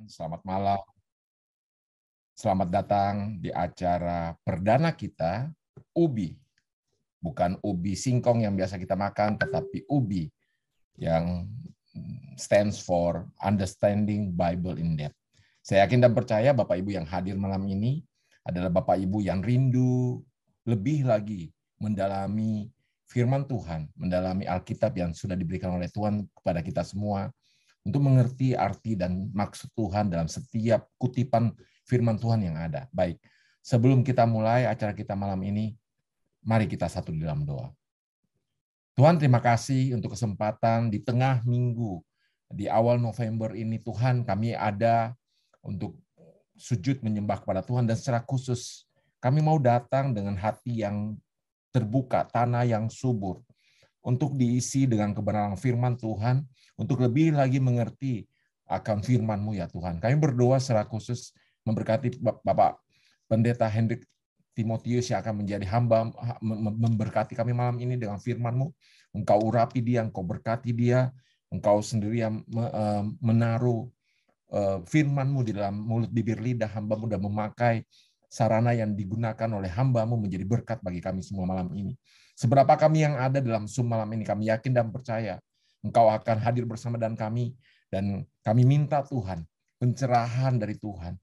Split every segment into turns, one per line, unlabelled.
Selamat malam. Selamat datang di acara perdana kita, UBI. Bukan ubi singkong yang biasa kita makan, tetapi UBI yang stands for Understanding Bible in Depth. Saya yakin dan percaya Bapak Ibu yang hadir malam ini adalah Bapak Ibu yang rindu lebih lagi mendalami firman Tuhan, mendalami Alkitab yang sudah diberikan oleh Tuhan kepada kita semua, untuk mengerti arti dan maksud Tuhan dalam setiap kutipan firman Tuhan yang ada. Baik, sebelum kita mulai acara kita malam ini, mari kita satu di dalam doa. Tuhan, terima kasih untuk kesempatan di tengah minggu, di awal November ini, Tuhan, kami ada untuk sujud menyembah kepada Tuhan, dan secara khusus kami mau datang dengan hati yang terbuka, tanah yang subur, untuk diisi dengan kebenaran firman Tuhan, untuk lebih lagi mengerti akan firman-Mu ya Tuhan. Kami berdoa secara khusus memberkati Bapak Pendeta Hendrik Timotius yang akan menjadi hamba, memberkati kami malam ini dengan firman-Mu. Engkau urapi dia, Engkau berkati dia, Engkau sendiri yang menaruh firman-Mu di dalam mulut bibir lidah hamba-Mu dan memakai sarana yang digunakan oleh hamba-Mu menjadi berkat bagi kami semua malam ini. Seberapa kami yang ada dalam Zoom malam ini, kami yakin dan percaya Engkau akan hadir bersama dengan kami, dan kami minta Tuhan, pencerahan dari Tuhan,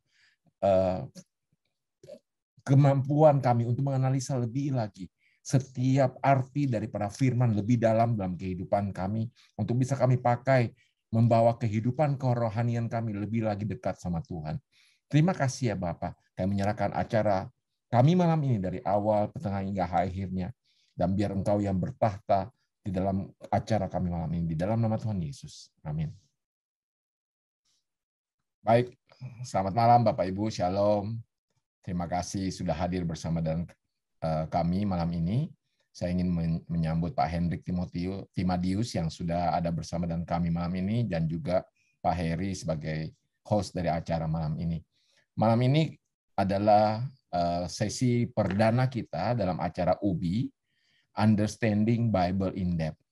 kemampuan kami untuk menganalisa lebih lagi setiap arti daripada firman lebih dalam kehidupan kami, untuk bisa kami pakai membawa kehidupan kerohanian kami lebih lagi dekat sama Tuhan. Terima kasih ya Bapak, kami menyerahkan acara kami malam ini dari awal, pertengahan hingga akhirnya, dan biar Engkau yang bertahta di dalam acara kami malam ini, di dalam nama Tuhan Yesus. Amin. Baik, selamat malam Bapak Ibu, Shalom. Terima kasih sudah hadir bersama dengan kami malam ini. Saya ingin menyambut Pak Hendrik Timadius yang sudah ada bersama dengan kami malam ini, dan juga Pak Heri sebagai host dari acara malam ini. Malam ini adalah sesi perdana kita dalam acara UBI, Understanding Bible in Depth.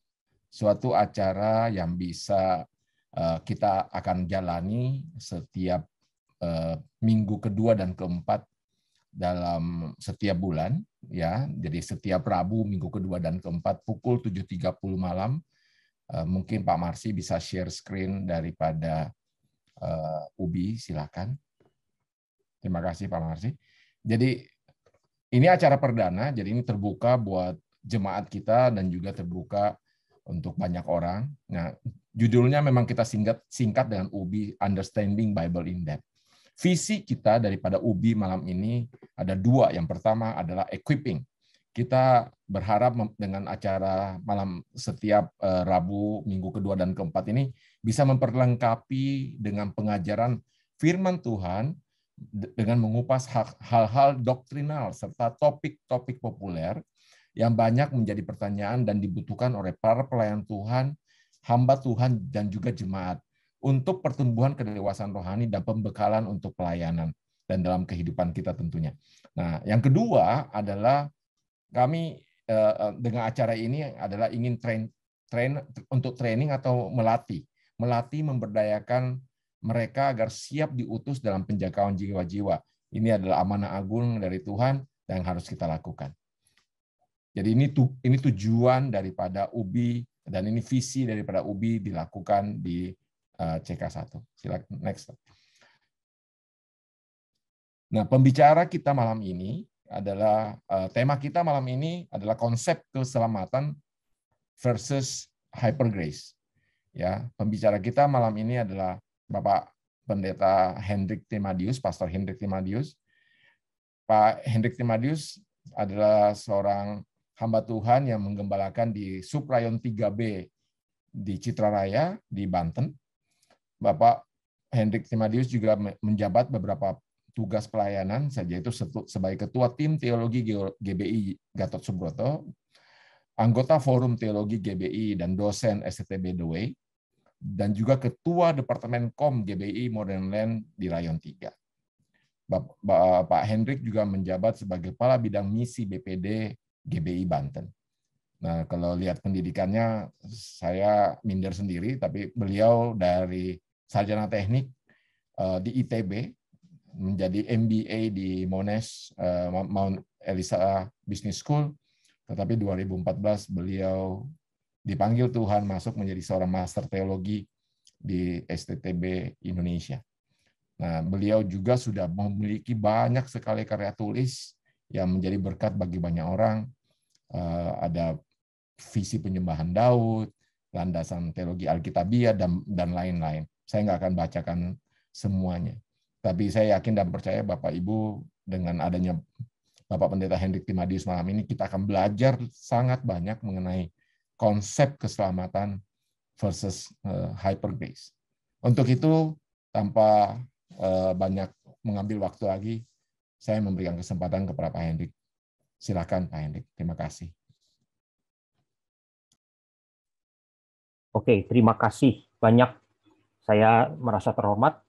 Suatu acara yang bisa kita akan jalani setiap minggu kedua dan keempat dalam setiap bulan, ya. Jadi setiap Rabu minggu kedua dan keempat pukul 7.30 malam. Mungkin Pak Marsi bisa share screen daripada UBI, silakan. Terima kasih Pak Marsi. Jadi ini acara perdana, jadi ini terbuka buat jemaat kita dan juga terbuka untuk banyak orang. Nah, judulnya memang kita singkat dengan UBI, Understanding Bible in Depth. Visi kita daripada UBI malam ini ada dua. Yang pertama adalah equipping. Kita berharap dengan acara malam setiap Rabu, minggu kedua dan keempat ini bisa memperlengkapi dengan pengajaran firman Tuhan dengan mengupas hal-hal doktrinal serta topik-topik populer yang banyak menjadi pertanyaan dan dibutuhkan oleh para pelayan Tuhan, hamba Tuhan, dan juga jemaat untuk pertumbuhan kedewasaan rohani dan pembekalan untuk pelayanan dan dalam kehidupan kita tentunya. Nah, yang kedua adalah kami dengan acara ini adalah ingin untuk training atau melatih memberdayakan mereka agar siap diutus dalam penjagaan jiwa-jiwa. Ini adalah amanah agung dari Tuhan yang harus kita lakukan. Jadi ini tujuan daripada UBI, dan ini visi daripada UBI dilakukan di CK1. Silakan next. Nah, pembicara kita malam ini adalah tema kita malam ini adalah konsep keselamatan versus hyper grace. Ya, pembicara kita malam ini adalah Bapak Pendeta Hendrik Timadius, Pastor Hendrik Timadius. Pak Hendrik Timadius adalah seorang hamba Tuhan yang menggembalakan di Suprayon 3B di Citraraya, di Banten. Bapak Hendrik Timadius juga menjabat beberapa tugas pelayanan saja, itu sebagai Ketua Tim Teologi GBI Gatot Subroto, anggota Forum Teologi GBI dan dosen STTB The Way, dan juga Ketua Departemen Kom GBI Modern Land di Rayon 3. Pak Hendrik juga menjabat sebagai Kepala Bidang Misi BPD GBI Banten. Nah, kalau lihat pendidikannya, saya minder sendiri, tapi beliau dari sarjana teknik di ITB, menjadi MBA di Monash, Mount Elisa Business School, tetapi 2014 beliau dipanggil Tuhan masuk menjadi seorang master teologi di STTB Indonesia. Nah, beliau juga sudah memiliki banyak sekali karya tulis yang menjadi berkat bagi banyak orang. Ada visi penyembahan Daud, landasan teologi Alkitabiah, dan lain-lain. Saya nggak akan bacakan semuanya. Tapi saya yakin dan percaya Bapak Ibu, dengan adanya Bapak Pendeta Hendrik Timadius malam ini, kita akan belajar sangat banyak mengenai konsep keselamatan versus hyper grace. Untuk itu, tanpa banyak mengambil waktu lagi, saya memberikan kesempatan kepada Pak Hendrik. Silakan Pak Hendrik. Terima kasih.
Oke, terima kasih banyak. Saya merasa terhormat.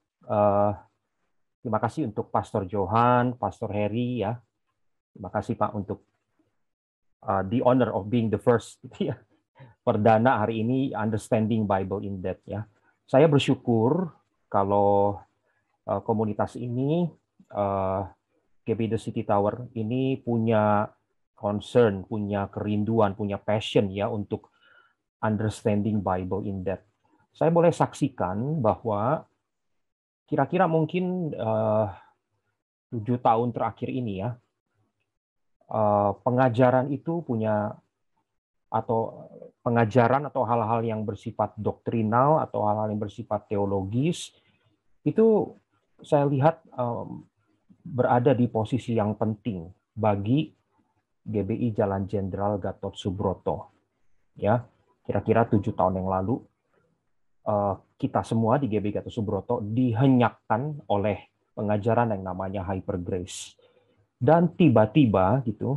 Terima kasih untuk Pastor Johan, Pastor Heri ya. Terima kasih Pak untuk the honor of being the first ya. Perdana hari ini Understanding Bible in Depth ya. Saya bersyukur kalau komunitas ini GB The City Tower ini punya concern, punya kerinduan, punya passion ya untuk understanding Bible in depth. Saya boleh saksikan bahwa kira-kira mungkin 7 tahun terakhir ini ya, pengajaran itu punya atau pengajaran atau hal-hal yang bersifat doktrinal atau hal-hal yang bersifat teologis itu saya lihat berada di posisi yang penting bagi GBI Jalan Jenderal Gatot Subroto. Ya, kira-kira 7 tahun yang lalu kita semua di GBI Gatot Subroto dihenyakkan oleh pengajaran yang namanya hyper grace. Dan tiba-tiba gitu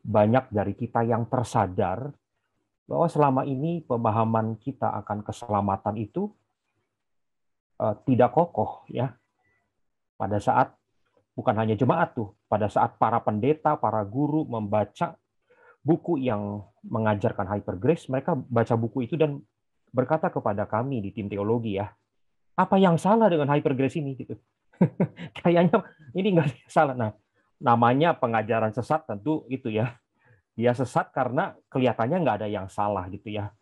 banyak dari kita yang tersadar bahwa selama ini pemahaman kita akan keselamatan itu tidak kokoh ya. Pada saat bukan hanya jemaat tuh, pada saat para pendeta, para guru membaca buku yang mengajarkan hyper grace, mereka baca buku itu dan berkata kepada kami di tim teologi ya, apa yang salah dengan hyper grace ini gitu. Kayaknya ini nggak salah. Nah, namanya pengajaran sesat tentu itu ya. Dia sesat karena kelihatannya nggak ada yang salah gitu ya.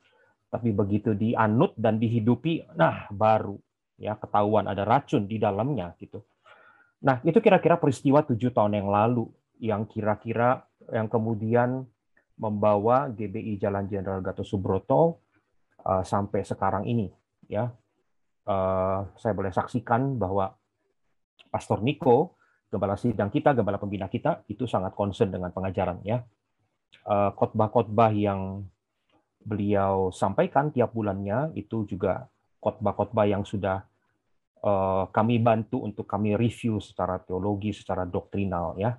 Tapi begitu dianut dan dihidupi, nah baru ya ketahuan ada racun di dalamnya gitu. Nah, itu kira-kira peristiwa 7 tahun yang lalu yang kira-kira yang kemudian membawa GBI Jalan Jenderal Gatot Subroto sampai sekarang ini ya. Saya boleh saksikan bahwa Pastor Niko, gembala sidang kita, gembala pembina kita itu sangat concern dengan pengajaran ya. Khotbah-khotbah yang beliau sampaikan tiap bulannya itu juga khotbah-khotbah yang sudah kami bantu untuk kami review secara teologi, secara doktrinal ya.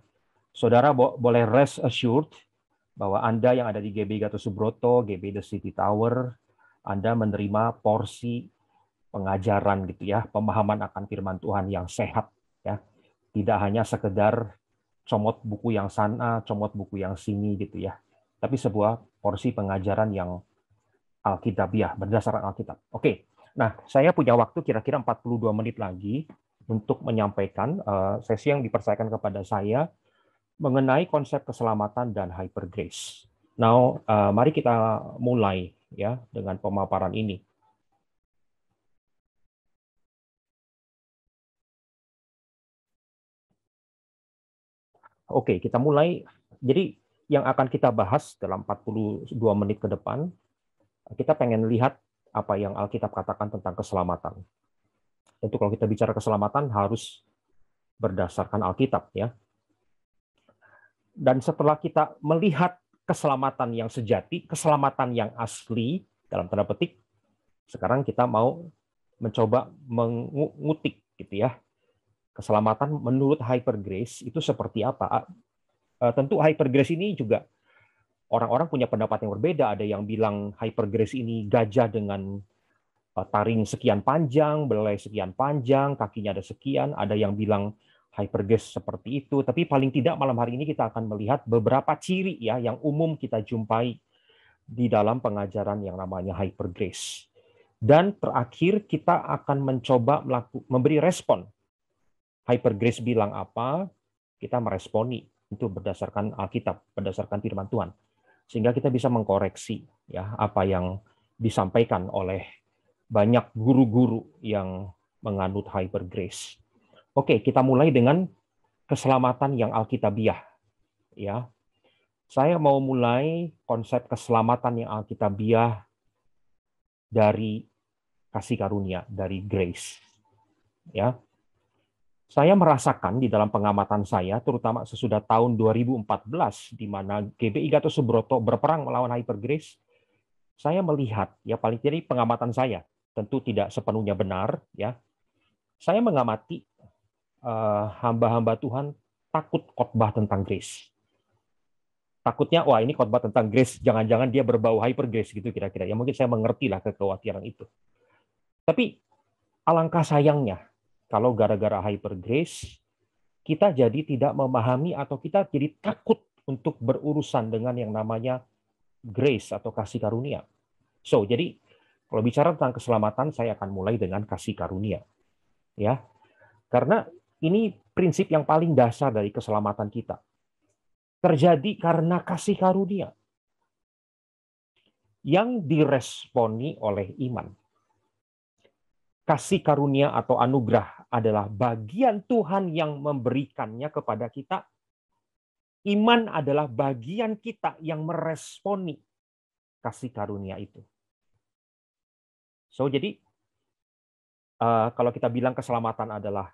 Saudara boleh rest assured bahwa Anda yang ada di GB Gatot Subroto, GB The City Tower, Anda menerima porsi pengajaran gitu ya, pemahaman akan firman Tuhan yang sehat ya. Tidak hanya sekedar comot buku yang sana, comot buku yang sini gitu ya. Tapi sebuah porsi pengajaran yang Alkitabiah, berdasarkan Alkitab. Oke. Nah, saya punya waktu kira-kira 42 menit lagi untuk menyampaikan sesi yang dipercayakan kepada saya mengenai konsep keselamatan dan hyper grace. Now, mari kita mulai ya dengan pemaparan ini. Oke, kita mulai. Jadi yang akan kita bahas dalam 42 menit ke depan, kita pengen lihat apa yang Alkitab katakan tentang keselamatan. Tentu kalau kita bicara keselamatan harus berdasarkan Alkitab ya. Dan setelah kita melihat keselamatan yang sejati, keselamatan yang asli dalam tanda petik, sekarang kita mau mencoba mengutik gitu ya. Keselamatan menurut hyper grace itu seperti apa? Tentu hyper grace ini juga orang-orang punya pendapat yang berbeda. Ada yang bilang hyper grace ini gajah dengan taring sekian panjang, belai sekian panjang, kakinya ada sekian. Ada yang bilang hyper grace seperti itu. Tapi paling tidak malam hari ini kita akan melihat beberapa ciri ya yang umum kita jumpai di dalam pengajaran yang namanya Hyper Grace. Dan terakhir kita akan mencoba memberi respon. Hyper Grace bilang apa, kita meresponi itu berdasarkan Alkitab, berdasarkan firman Tuhan. Sehingga kita bisa mengkoreksi ya apa yang disampaikan oleh banyak guru-guru yang menganut Hyper Grace. Oke, kita mulai dengan keselamatan yang alkitabiah. Ya, saya mau mulai konsep keselamatan yang alkitabiah dari kasih karunia, dari grace. Ya, saya merasakan di dalam pengamatan saya, terutama sesudah tahun 2014, di mana GBI Gatot Subroto berperang melawan Hyper Grace, saya melihat, ya paling tidak pengamatan saya, tentu tidak sepenuhnya benar, ya. Saya mengamati hamba-hamba Tuhan takut khotbah tentang grace. Takutnya, wah ini khotbah tentang grace, jangan-jangan dia berbau hyper grace gitu kira-kira. Ya mungkin saya mengerti lah kekhawatiran itu. Tapi alangkah sayangnya, kalau gara-gara hyper grace, kita jadi tidak memahami atau kita jadi takut untuk berurusan dengan yang namanya grace atau kasih karunia. So, jadi kalau bicara tentang keselamatan, saya akan mulai dengan kasih karunia. Ya, karena ini prinsip yang paling dasar dari keselamatan kita. Terjadi karena kasih karunia yang diresponi oleh iman. Kasih karunia atau anugerah adalah bagian Tuhan yang memberikannya kepada kita. Iman adalah bagian kita yang meresponi kasih karunia itu. So, jadi kalau kita bilang keselamatan adalah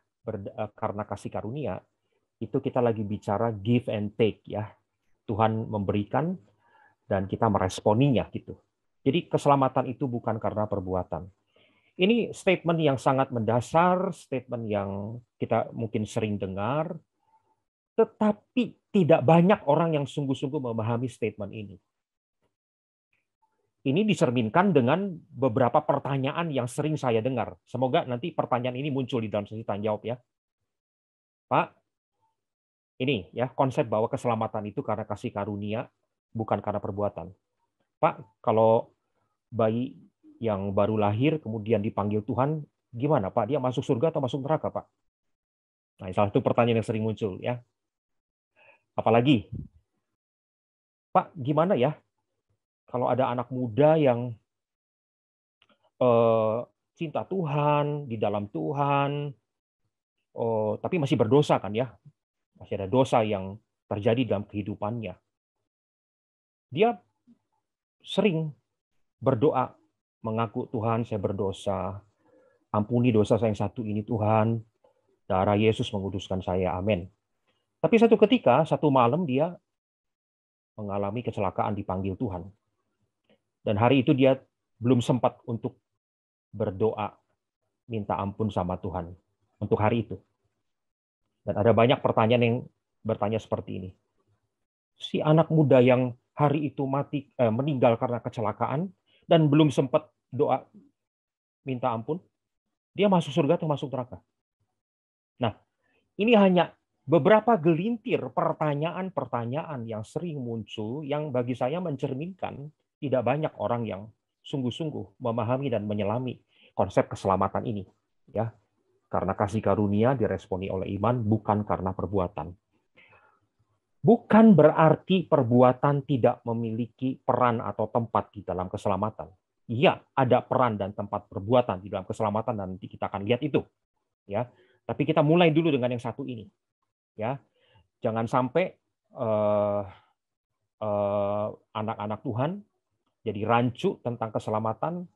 karena kasih karunia, itu kita lagi bicara give and take ya. Tuhan memberikan dan kita meresponinya gitu. Jadi keselamatan itu bukan karena perbuatan. Ini statement yang sangat mendasar, statement yang kita mungkin sering dengar, tetapi tidak banyak orang yang sungguh-sungguh memahami statement ini. Ini dicerminkan dengan beberapa pertanyaan yang sering saya dengar. Semoga nanti pertanyaan ini muncul di dalam sesi tanya jawab ya. Pak, ini ya konsep bahwa keselamatan itu karena kasih karunia, bukan karena perbuatan. Pak, kalau bayi yang baru lahir kemudian dipanggil Tuhan, gimana Pak? Dia masuk surga atau masuk neraka Pak? Nah, salah satu pertanyaan yang sering muncul ya. Apalagi, Pak, gimana ya kalau ada anak muda yang cinta Tuhan, di dalam Tuhan, tapi masih berdosa kan ya? Masih ada dosa yang terjadi dalam kehidupannya. Dia sering berdoa, mengaku Tuhan saya berdosa, ampuni dosa saya yang satu ini Tuhan, darah Yesus menguduskan saya, amin. Tapi satu ketika, satu malam dia mengalami kecelakaan dipanggil Tuhan. Dan hari itu dia belum sempat untuk berdoa, minta ampun sama Tuhan untuk hari itu. Dan ada banyak pertanyaan yang bertanya seperti ini. Si anak muda yang hari itu meninggal karena kecelakaan dan belum sempat doa minta ampun, dia masuk surga atau masuk neraka? Nah, ini hanya beberapa gelintir pertanyaan-pertanyaan yang sering muncul yang bagi saya mencerminkan tidak banyak orang yang sungguh-sungguh memahami dan menyelami konsep keselamatan ini. Ya, karena kasih karunia diresponi oleh iman, bukan karena perbuatan. Bukan berarti perbuatan tidak memiliki peran atau tempat di dalam keselamatan. Iya, ada peran dan tempat perbuatan di dalam keselamatan dan nanti kita akan lihat itu. Ya, tapi kita mulai dulu dengan yang satu ini. Ya, jangan sampai anak-anak Tuhan jadi rancu tentang keselamatan,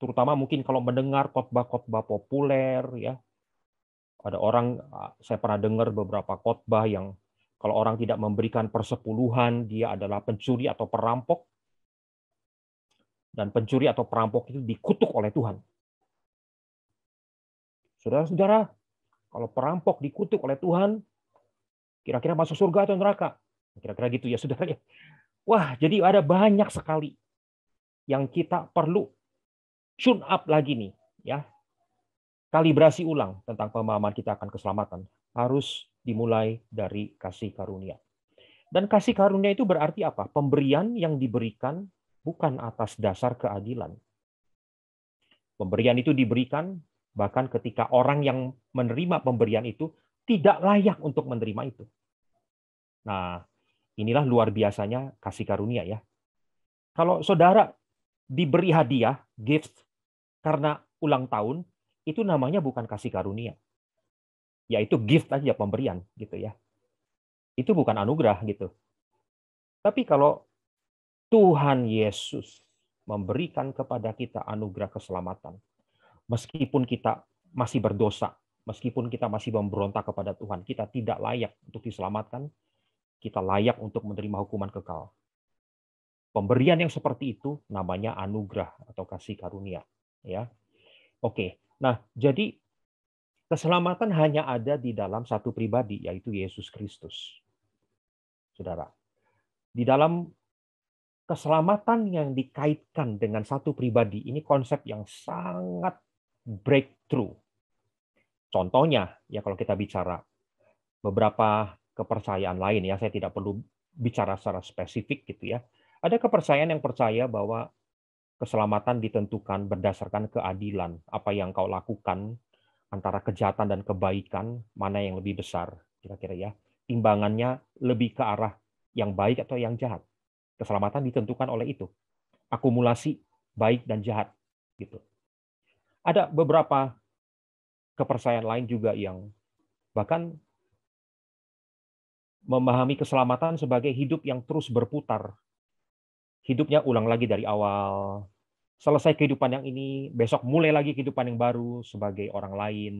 terutama mungkin kalau mendengar khotbah-khotbah populer. Ya, ada orang, saya pernah dengar beberapa khotbah yang kalau orang tidak memberikan persepuluhan, dia adalah pencuri atau perampok. Dan pencuri atau perampok itu dikutuk oleh Tuhan. Saudara-saudara, kalau perampok dikutuk oleh Tuhan, kira-kira masuk surga atau neraka? Kira-kira gitu ya, saudara. Wah, jadi ada banyak sekali yang kita perlu tune up lagi nih. Ya, kalibrasi ulang tentang pemahaman kita akan keselamatan. Harus dimulai dari kasih karunia. Dan kasih karunia itu berarti apa? Pemberian yang diberikan bukan atas dasar keadilan. Pemberian itu diberikan bahkan ketika orang yang menerima pemberian itu tidak layak untuk menerima itu. Nah, inilah luar biasanya kasih karunia ya. Kalau saudara diberi hadiah, gift, karena ulang tahun, itu namanya bukan kasih karunia. Yaitu gift aja, pemberian gitu ya. Itu bukan anugerah gitu. Tapi kalau Tuhan Yesus memberikan kepada kita anugerah keselamatan, meskipun kita masih berdosa, meskipun kita masih memberontak kepada Tuhan, kita tidak layak untuk diselamatkan, kita layak untuk menerima hukuman kekal. Pemberian yang seperti itu namanya anugerah atau kasih karunia. Ya, oke. Nah, jadi keselamatan hanya ada di dalam satu pribadi, yaitu Yesus Kristus. Saudara, di dalam keselamatan yang dikaitkan dengan satu pribadi, ini konsep yang sangat breakthrough. Contohnya, ya kalau kita bicara beberapa kepercayaan lain, ya saya tidak perlu bicara secara spesifik gitu ya. Ada kepercayaan yang percaya bahwa keselamatan ditentukan berdasarkan keadilan. Apa yang kau lakukan antara kejahatan dan kebaikan, mana yang lebih besar, kira-kira ya. Timbangannya lebih ke arah yang baik atau yang jahat. Keselamatan ditentukan oleh itu. Akumulasi baik dan jahat. Gitu. Ada beberapa kepercayaan lain juga yang bahkan memahami keselamatan sebagai hidup yang terus berputar. Hidupnya ulang lagi dari awal. Selesai kehidupan yang ini, besok mulai lagi kehidupan yang baru sebagai orang lain,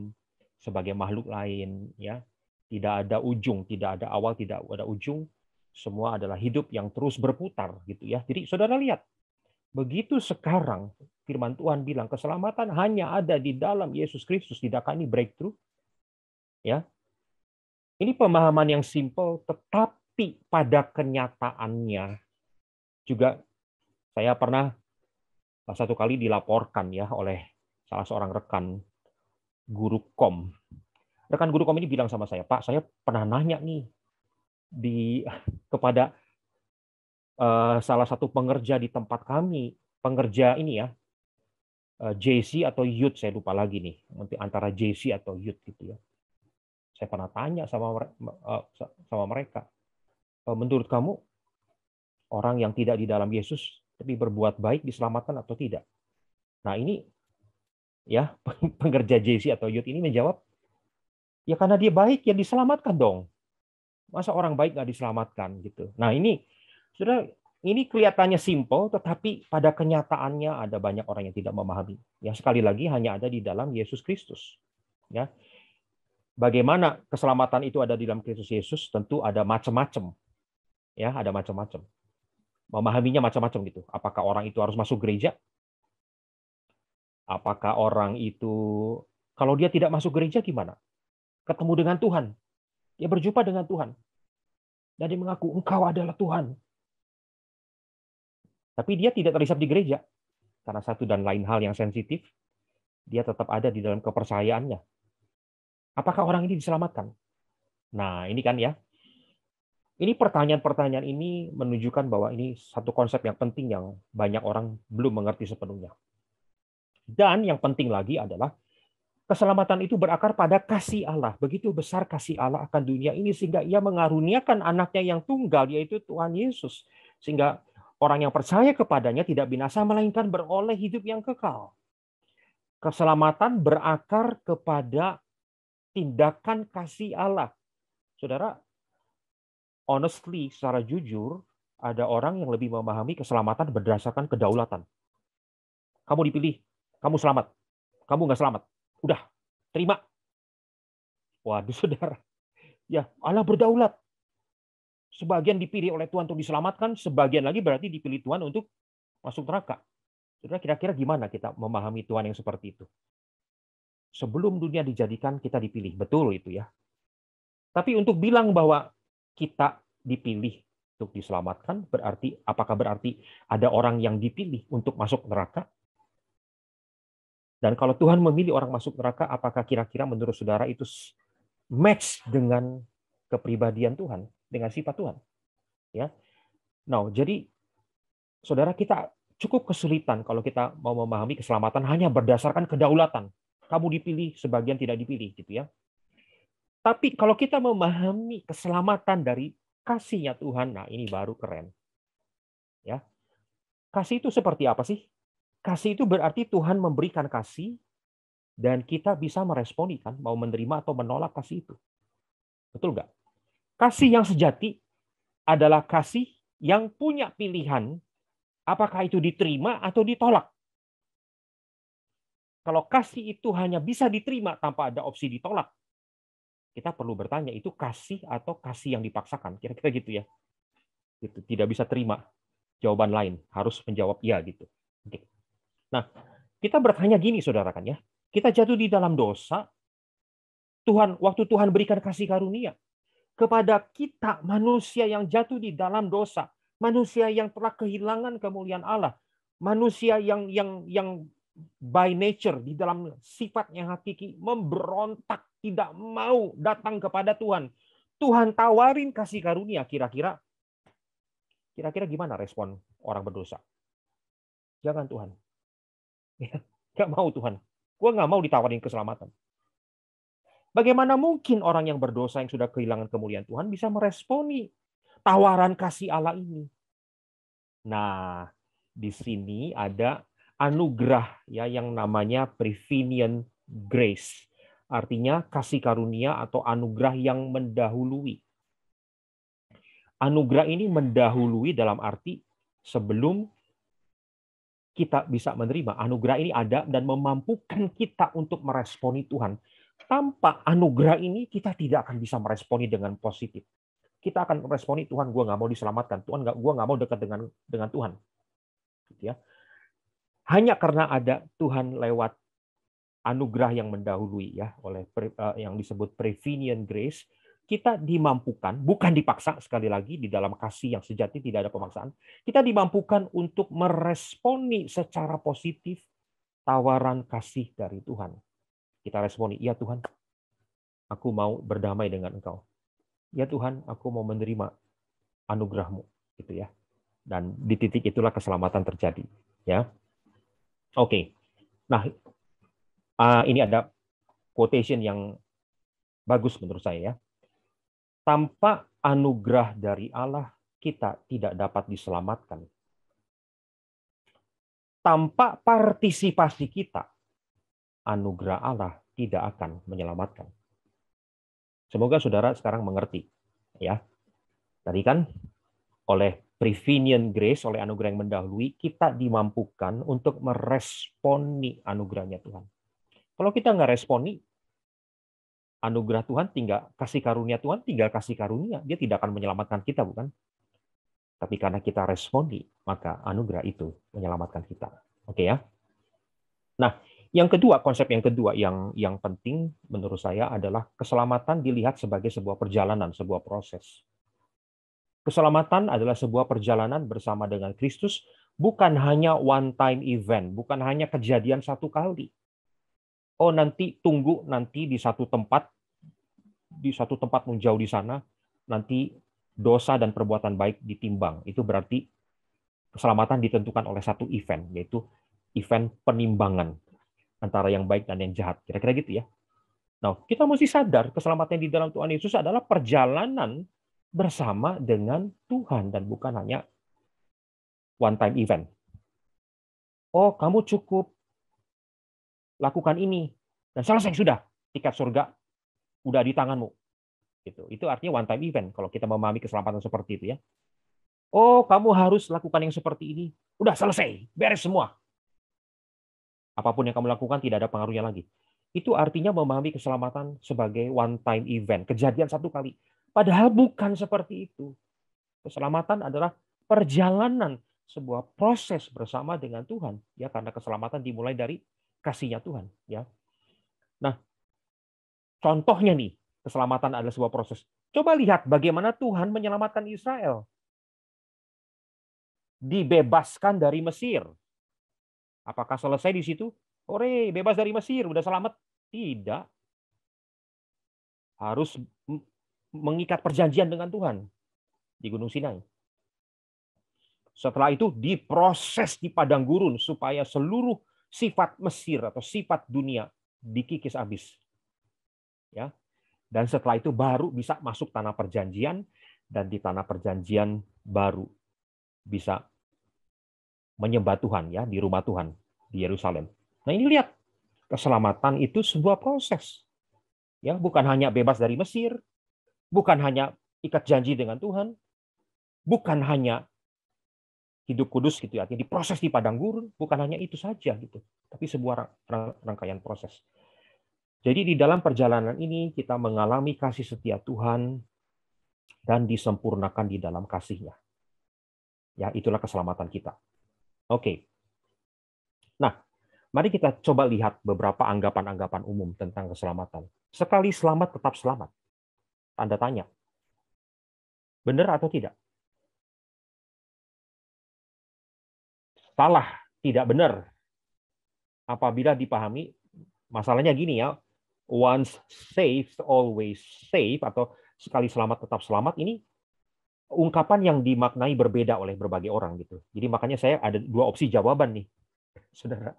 sebagai makhluk lain. Ya, tidak ada ujung, tidak ada awal, tidak ada ujung. Semua adalah hidup yang terus berputar, gitu ya. Jadi saudara lihat, begitu sekarang firman Tuhan bilang keselamatan hanya ada di dalam Yesus Kristus, tidakkah ini breakthrough? Ya, ini pemahaman yang simple, tetapi pada kenyataannya juga saya pernah satu kali dilaporkan ya oleh salah seorang rekan guru kom. Rekan guru kom ini bilang sama saya, Pak, saya pernah nanya nih kepada salah satu pengerja di tempat kami, pengerja ini ya, JC atau youth, saya lupa lagi nih, antara JC atau youth gitu ya. Saya pernah tanya sama mereka, menurut kamu orang yang tidak di dalam Yesus tapi berbuat baik diselamatkan atau tidak? Nah ini ya pengerja JC atau youth ini menjawab, ya karena dia baik ya diselamatkan dong. Masa orang baik nggak diselamatkan gitu. Nah ini sudah, ini kelihatannya simple, tetapi pada kenyataannya ada banyak orang yang tidak memahami. Ya sekali lagi hanya ada di dalam Yesus Kristus. Ya, bagaimana keselamatan itu ada di dalam Kristus Yesus? Tentu ada macam-macam. Ya, ada macam-macam. Memahaminya macam-macam gitu. Apakah orang itu harus masuk gereja? Apakah orang itu kalau dia tidak masuk gereja gimana? Ketemu dengan Tuhan. Dia berjumpa dengan Tuhan. Dan dia mengaku, engkau adalah Tuhan. Tapi dia tidak terhisap di gereja. Karena satu dan lain hal yang sensitif, dia tetap ada di dalam kepercayaannya. Apakah orang ini diselamatkan? Nah, ini kan ya. Ini pertanyaan-pertanyaan ini menunjukkan bahwa ini satu konsep yang penting yang banyak orang belum mengerti sepenuhnya. Dan yang penting lagi adalah keselamatan itu berakar pada kasih Allah. Begitu besar kasih Allah akan dunia ini sehingga ia mengaruniakan anaknya yang tunggal, yaitu Tuhan Yesus. Sehingga orang yang percaya kepadanya tidak binasa, melainkan beroleh hidup yang kekal. Keselamatan berakar kepada tindakan kasih Allah. Saudara, honestly, secara jujur, ada orang yang lebih memahami keselamatan berdasarkan kedaulatan. Kamu dipilih, kamu selamat. Kamu nggak selamat. Udah, terima. Waduh, saudara. Ya, Allah berdaulat. Sebagian dipilih oleh Tuhan untuk diselamatkan, sebagian lagi berarti dipilih Tuhan untuk masuk neraka. Saudara, kira-kira gimana kita memahami Tuhan yang seperti itu? Sebelum dunia dijadikan, kita dipilih. Betul itu ya. Tapi untuk bilang bahwa kita dipilih untuk diselamatkan, apakah berarti ada orang yang dipilih untuk masuk neraka? Dan kalau Tuhan memilih orang masuk neraka, apakah kira-kira menurut saudara itu match dengan kepribadian Tuhan, dengan sifat Tuhan? Ya. Nah, jadi saudara, kita cukup kesulitan kalau kita mau memahami keselamatan hanya berdasarkan kedaulatan. Kamu dipilih, sebagian tidak dipilih, gitu ya. Tapi kalau kita memahami keselamatan dari kasih-Nya Tuhan, nah ini baru keren. Ya. Kasih itu seperti apa sih? Kasih itu berarti Tuhan memberikan kasih dan kita bisa meresponi, kan, mau menerima atau menolak kasih itu. Betul nggak? Kasih yang sejati adalah kasih yang punya pilihan apakah itu diterima atau ditolak. Kalau kasih itu hanya bisa diterima tanpa ada opsi ditolak, kita perlu bertanya, itu kasih atau kasih yang dipaksakan? Kira-kira gitu ya. Gitu. Tidak bisa terima jawaban lain, harus menjawab iya gitu. Oke. Nah, kita bertanya gini, saudara, kan ya. Kita jatuh di dalam dosa, waktu Tuhan berikan kasih karunia kepada kita, manusia yang jatuh di dalam dosa, manusia yang telah kehilangan kemuliaan Allah, manusia yang by nature, di dalam sifat yang hakiki, memberontak, tidak mau datang kepada Tuhan. Tuhan tawarin kasih karunia, kira-kira gimana respon orang berdosa? Jangan Tuhan. Gak mau Tuhan. Gue gak mau ditawarin keselamatan. Bagaimana mungkin orang yang berdosa yang sudah kehilangan kemuliaan Tuhan bisa meresponi tawaran kasih Allah ini? Nah, di sini ada anugerah ya yang namanya prevenient grace. Artinya kasih karunia atau anugerah yang mendahului. Anugerah ini mendahului dalam arti sebelum kita bisa menerima, anugerah ini ada dan memampukan kita untuk meresponi Tuhan. Tanpa anugerah ini kita tidak akan bisa meresponi dengan positif. Kita akan meresponi, Tuhan, gue nggak mau diselamatkan, Tuhan, gue nggak mau dekat dengan Tuhan. Gitu ya. Hanya karena ada Tuhan lewat anugerah yang mendahului ya, oleh yang disebut prevenient grace, kita dimampukan, bukan dipaksa, sekali lagi di dalam kasih yang sejati tidak ada pemaksaan, kita dimampukan untuk meresponi secara positif tawaran kasih dari Tuhan. Kita responi, ya Tuhan, aku mau berdamai dengan Engkau. Ya Tuhan, aku mau menerima anugerah-Mu, gitu ya. Dan di titik itulah keselamatan terjadi, ya. Oke. Nah, ini ada quotation yang bagus menurut saya ya. Tanpa anugerah dari Allah, kita tidak dapat diselamatkan. Tanpa partisipasi kita, anugerah Allah tidak akan menyelamatkan. Semoga saudara sekarang mengerti, ya. Tadi kan oleh prevenient grace, oleh anugerah yang mendahului, kita dimampukan untuk meresponi anugerahnya Tuhan. Kalau kita nggak responi, anugerah Tuhan tinggal kasih karunia Tuhan tinggal kasih karunia, dia tidak akan menyelamatkan kita, bukan? Tapi karena kita responi, maka anugerah itu menyelamatkan kita. Oke ya. Nah, yang kedua, konsep yang kedua yang penting menurut saya adalah keselamatan dilihat sebagai sebuah perjalanan, sebuah proses. Keselamatan adalah sebuah perjalanan bersama dengan Kristus, bukan hanya one time event, bukan hanya kejadian satu kali. Oh, nanti tunggu nanti di satu tempat menjauh di sana, nanti dosa dan perbuatan baik ditimbang. Itu berarti keselamatan ditentukan oleh satu event, yaitu event penimbangan antara yang baik dan yang jahat. Kira-kira gitu ya. Nah, kita mesti sadar keselamatan di dalam Tuhan Yesus adalah perjalanan bersama dengan Tuhan dan bukan hanya one time event. Oh, kamu cukup lakukan ini dan selesai sudah, tiket surga udah di tanganmu. Itu artinya one time event kalau kita memahami keselamatan seperti itu ya. Oh, kamu harus lakukan yang seperti ini. Udah selesai, beres semua. Apapun yang kamu lakukan tidak ada pengaruhnya lagi. Itu artinya memahami keselamatan sebagai one time event, kejadian satu kali. Padahal bukan seperti itu. Keselamatan adalah perjalanan, sebuah proses bersama dengan Tuhan, ya, karena keselamatan dimulai dari kasih-Nya Tuhan, ya. Nah, contohnya nih, keselamatan adalah sebuah proses. Coba lihat bagaimana Tuhan menyelamatkan Israel. Dibebaskan dari Mesir. Apakah selesai di situ? Ore, bebas dari Mesir, udah selamat? Tidak. Harus mengikat perjanjian dengan Tuhan di Gunung Sinai. Setelah itu diproses di padang gurun supaya seluruh sifat Mesir atau sifat dunia dikikis habis. Ya. Dan setelah itu baru bisa masuk tanah perjanjian, dan di tanah perjanjian baru bisa menyembah Tuhan ya di rumah Tuhan di Yerusalem. Nah, ini lihat, keselamatan itu sebuah proses. Ya, bukan hanya bebas dari Mesir, bukan hanya ikat janji dengan Tuhan, bukan hanya hidup kudus gitu ya, diproses di padang gurun, bukan hanya itu saja gitu, tapi sebuah rangkaian proses. Jadi di dalam perjalanan ini kita mengalami kasih setia Tuhan dan disempurnakan di dalam kasih-Nya. Ya, itulah keselamatan kita. Oke. Nah, mari kita coba lihat beberapa anggapan-anggapan umum tentang keselamatan. Sekali selamat tetap selamat. Tanda tanya. Benar atau tidak? Salah, tidak benar. Apabila dipahami, masalahnya gini ya, once saved, always saved, atau sekali selamat tetap selamat, ini ungkapan yang dimaknai berbeda oleh berbagai orang gitu. Jadi makanya saya ada dua opsi jawaban nih, saudara.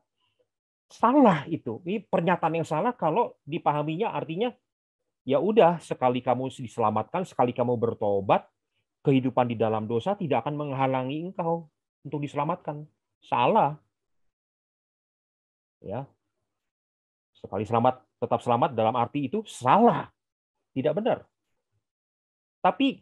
Salah itu. Ini pernyataan yang salah kalau dipahaminya artinya, ya udah, sekali kamu diselamatkan, sekali kamu bertobat, kehidupan di dalam dosa tidak akan menghalangi engkau untuk diselamatkan. Salah. Ya. Sekali selamat tetap selamat dalam arti itu salah. Tidak benar. Tapi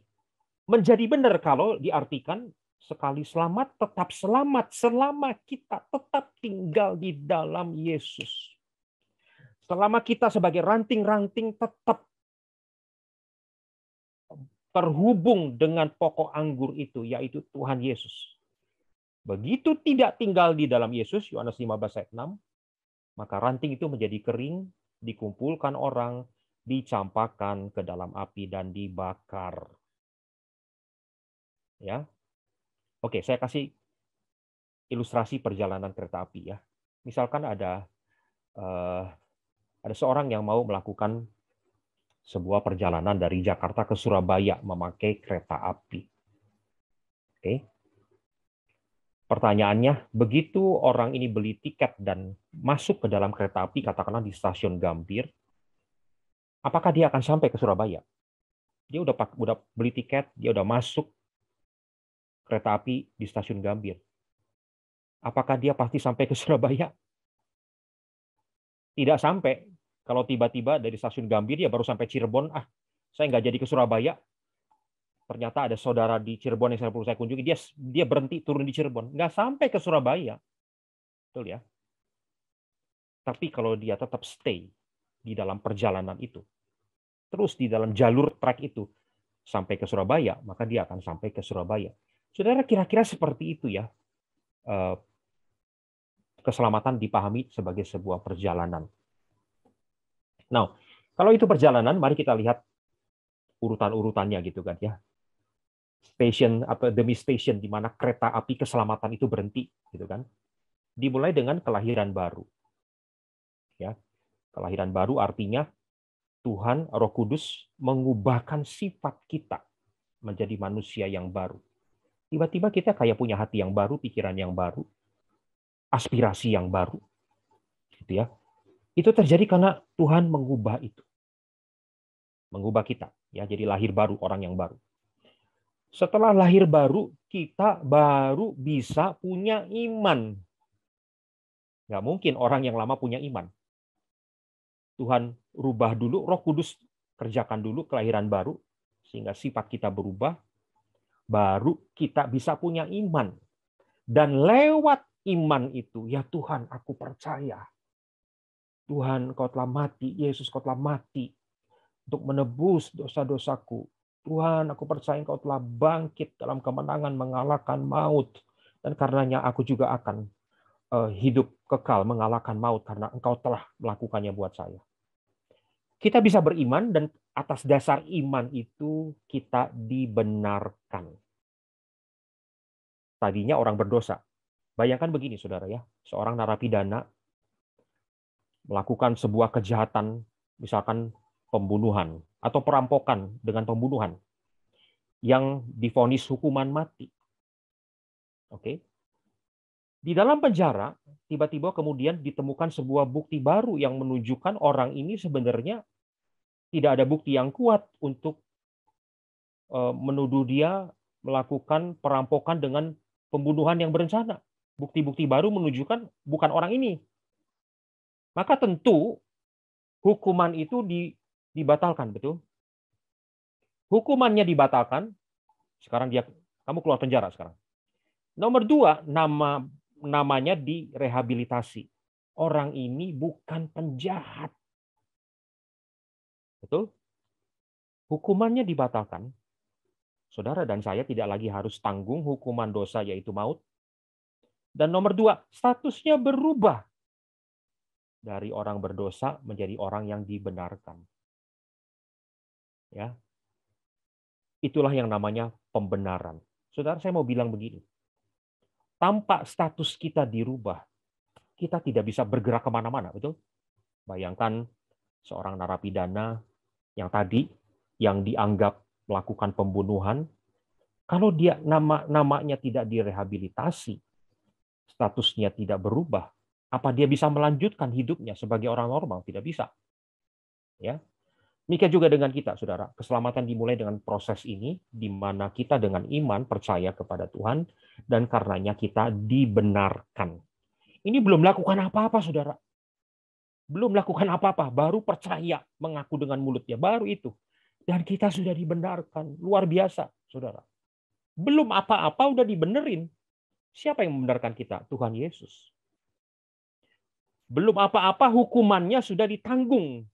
menjadi benar kalau diartikan sekali selamat tetap selamat selama kita tetap tinggal di dalam Yesus. Selama kita sebagai ranting-ranting tetap terhubung dengan pokok anggur itu, yaitu Tuhan Yesus. Begitu tidak tinggal di dalam Yesus, Yohanes 15 ayat 6, maka ranting itu menjadi kering, dikumpulkan orang, dicampakkan ke dalam api dan dibakar. Ya. Oke, saya kasih ilustrasi perjalanan kereta api ya. Misalkan ada seorang yang mau melakukan sebuah perjalanan dari Jakarta ke Surabaya memakai kereta api. Oke. Pertanyaannya, begitu orang ini beli tiket dan masuk ke dalam kereta api, katakanlah di stasiun Gambir, apakah dia akan sampai ke Surabaya? Dia udah beli tiket, dia udah masuk kereta api di stasiun Gambir. Apakah dia pasti sampai ke Surabaya? Tidak sampai. Kalau tiba-tiba dari stasiun Gambir dia baru sampai Cirebon, saya nggak jadi ke Surabaya. Ternyata ada saudara di Cirebon yang perlu saya kunjungi, dia berhenti turun di Cirebon, nggak sampai ke Surabaya, betul ya. Tapi kalau dia tetap stay di dalam perjalanan itu, terus di dalam jalur trek itu sampai ke Surabaya, maka dia akan sampai ke Surabaya. Saudara, kira-kira seperti itu ya. Keselamatan dipahami sebagai sebuah perjalanan. Nah, kalau itu perjalanan, mari kita lihat urutan-urutannya gitu kan ya. Station atau demi station di mana kereta api keselamatan itu berhenti gitu kan. Dimulai dengan kelahiran baru. Ya. Kelahiran baru artinya Tuhan Roh Kudus mengubahkan sifat kita menjadi manusia yang baru. Tiba-tiba kita kayak punya hati yang baru, pikiran yang baru, aspirasi yang baru. Gitu ya. Itu terjadi karena Tuhan mengubah itu. Mengubah kita, ya, jadi lahir baru, orang yang baru. Setelah lahir baru, kita baru bisa punya iman. Nggak mungkin orang yang lama punya iman. Tuhan rubah dulu, Roh Kudus kerjakan dulu kelahiran baru, sehingga sifat kita berubah, baru kita bisa punya iman. Dan lewat iman itu, ya Tuhan, aku percaya. Tuhan, Kau telah mati, Yesus, Kau telah mati untuk menebus dosa-dosaku. Tuhan, aku percaya Engkau telah bangkit dalam kemenangan mengalahkan maut. Dan karenanya aku juga akan hidup kekal mengalahkan maut karena Engkau telah melakukannya buat saya. Kita bisa beriman dan atas dasar iman itu kita dibenarkan. Tadinya orang berdosa. Bayangkan begini, saudara ya. Seorang narapidana melakukan sebuah kejahatan, misalkan pembunuhan atau perampokan dengan pembunuhan yang divonis hukuman mati. Oke. Di dalam penjara, tiba-tiba kemudian ditemukan sebuah bukti baru yang menunjukkan orang ini sebenarnya tidak ada bukti yang kuat untuk menuduh dia melakukan perampokan dengan pembunuhan yang berencana. Bukti-bukti baru menunjukkan bukan orang ini. Maka tentu hukuman itu dibatalkan, betul? Hukumannya dibatalkan, sekarang kamu keluar penjara sekarang. Nomor 2, namanya direhabilitasi. Orang ini bukan penjahat. Betul? Hukumannya dibatalkan. Saudara dan saya tidak lagi harus tanggung hukuman dosa yaitu maut. Dan nomor 2, statusnya berubah. Dari orang berdosa menjadi orang yang dibenarkan. Ya. Itulah yang namanya pembenaran. Saudara, saya mau bilang begini. Tanpa status kita dirubah, kita tidak bisa bergerak kemana-mana, betul? Bayangkan seorang narapidana yang dianggap melakukan pembunuhan, kalau dia namanya tidak direhabilitasi, statusnya tidak berubah, apa dia bisa melanjutkan hidupnya sebagai orang normal? Tidak bisa. Ya. Demikian juga dengan kita, saudara. Keselamatan dimulai dengan proses ini, di mana kita dengan iman percaya kepada Tuhan, dan karenanya kita dibenarkan. Ini belum melakukan apa-apa, saudara. Belum melakukan apa-apa, baru percaya, mengaku dengan mulutnya, baru itu. Dan kita sudah dibenarkan. Luar biasa, saudara. Belum apa-apa, udah dibenerin. Siapa yang membenarkan kita? Tuhan Yesus. Belum apa-apa, hukumannya sudah ditanggung.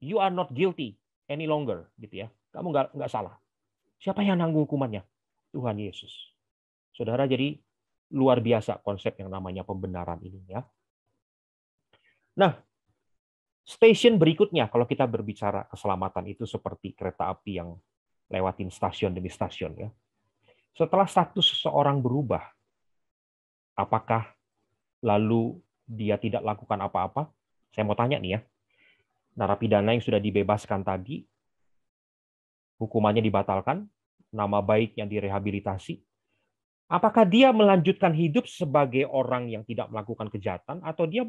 You are not guilty any longer, gitu ya. Kamu nggak salah. Siapa yang nanggung hukumannya? Tuhan Yesus. Saudara, jadi luar biasa konsep yang namanya pembenaran ini, ya. Nah, stasiun berikutnya kalau kita berbicara keselamatan itu seperti kereta api yang lewatin stasiun demi stasiun, ya. Setelah status seseorang berubah, apakah lalu dia tidak lakukan apa-apa? Saya mau tanya nih, ya. Narapidana yang sudah dibebaskan tadi, hukumannya dibatalkan, nama baiknya direhabilitasi. Apakah dia melanjutkan hidup sebagai orang yang tidak melakukan kejahatan, atau dia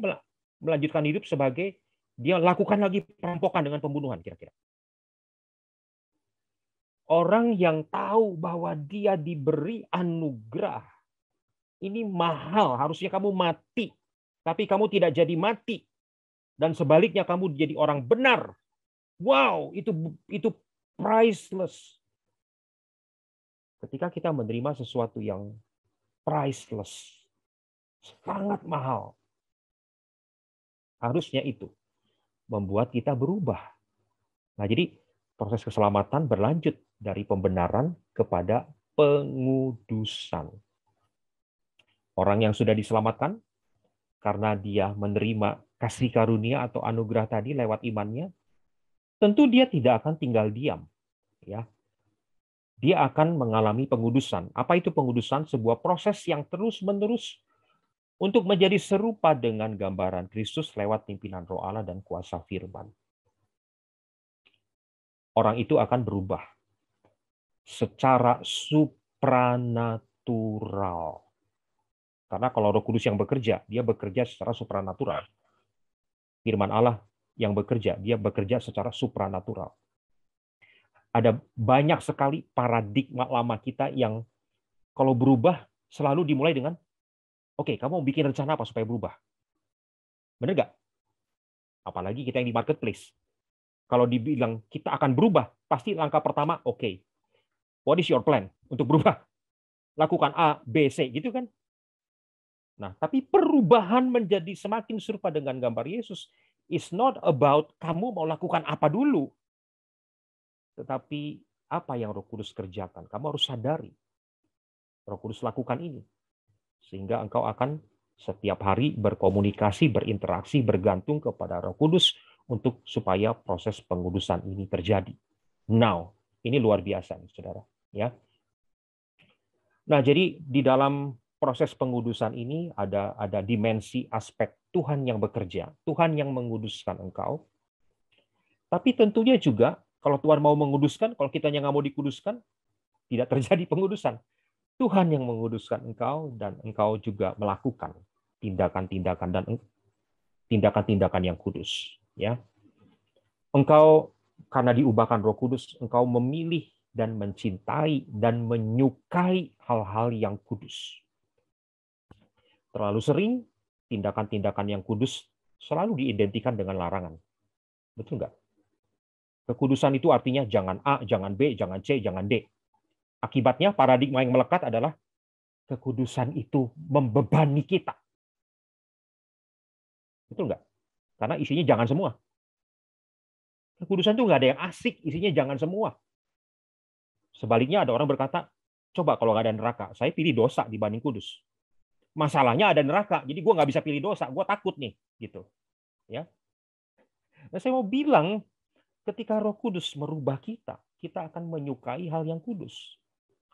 melanjutkan hidup sebagai dia lakukan lagi perampokan dengan pembunuhan, kira-kira? Orang yang tahu bahwa dia diberi anugerah, ini mahal, harusnya kamu mati, tapi kamu tidak jadi mati, dan sebaliknya kamu jadi orang benar. Wow, itu priceless. Ketika kita menerima sesuatu yang priceless, sangat mahal, harusnya itu membuat kita berubah. Nah, jadi proses keselamatan berlanjut dari pembenaran kepada pengudusan. Orang yang sudah diselamatkan karena dia menerima kasih karunia atau anugerah tadi lewat imannya, tentu dia tidak akan tinggal diam, ya. Dia akan mengalami pengudusan. Apa itu pengudusan? Sebuah proses yang terus-menerus untuk menjadi serupa dengan gambaran Kristus lewat pimpinan Roh Allah dan kuasa firman. Orang itu akan berubah secara supranatural. Karena kalau Roh Kudus yang bekerja, dia bekerja secara supranatural. Firman Allah yang bekerja, dia bekerja secara supranatural. Ada banyak sekali paradigma lama kita yang kalau berubah selalu dimulai dengan, oke, kamu mau bikin rencana apa supaya berubah? Benar nggak? Apalagi kita yang di marketplace. Kalau dibilang kita akan berubah, pasti langkah pertama, oke, what is your plan untuk berubah? Lakukan A, B, C, gitu kan? Nah, tapi perubahan menjadi semakin serupa dengan gambar Yesus is not about kamu mau lakukan apa dulu, tetapi apa yang Roh Kudus kerjakan. Kamu harus sadari, Roh Kudus lakukan ini. Sehingga engkau akan setiap hari berkomunikasi, berinteraksi, bergantung kepada Roh Kudus untuk supaya proses pengudusan ini terjadi. Now, ini luar biasa, saudara. Ya. Nah, jadi di dalam proses pengudusan ini ada dimensi aspek Tuhan yang bekerja, Tuhan yang menguduskan engkau. Tapi tentunya juga kalau Tuhan mau menguduskan, kalau kita yang nggak mau dikuduskan, tidak terjadi pengudusan. Tuhan yang menguduskan engkau dan engkau juga melakukan tindakan-tindakan dan tindakan-tindakan yang kudus, ya. Engkau karena diubahkan Roh Kudus, engkau memilih dan mencintai dan menyukai hal-hal yang kudus. Terlalu sering tindakan-tindakan yang kudus selalu diidentikan dengan larangan. Betul nggak? Kekudusan itu artinya jangan A, jangan B, jangan C, jangan D. Akibatnya paradigma yang melekat adalah kekudusan itu membebani kita. Betul nggak? Karena isinya jangan semua. Kekudusan itu nggak ada yang asik, isinya jangan semua. Sebaliknya ada orang berkata, coba kalau nggak ada neraka, saya pilih dosa dibanding kudus. Masalahnya ada neraka, jadi gue nggak bisa pilih dosa, gue takut nih, gitu. Ya. Nah, saya mau bilang, ketika Roh Kudus merubah kita, kita akan menyukai hal yang kudus.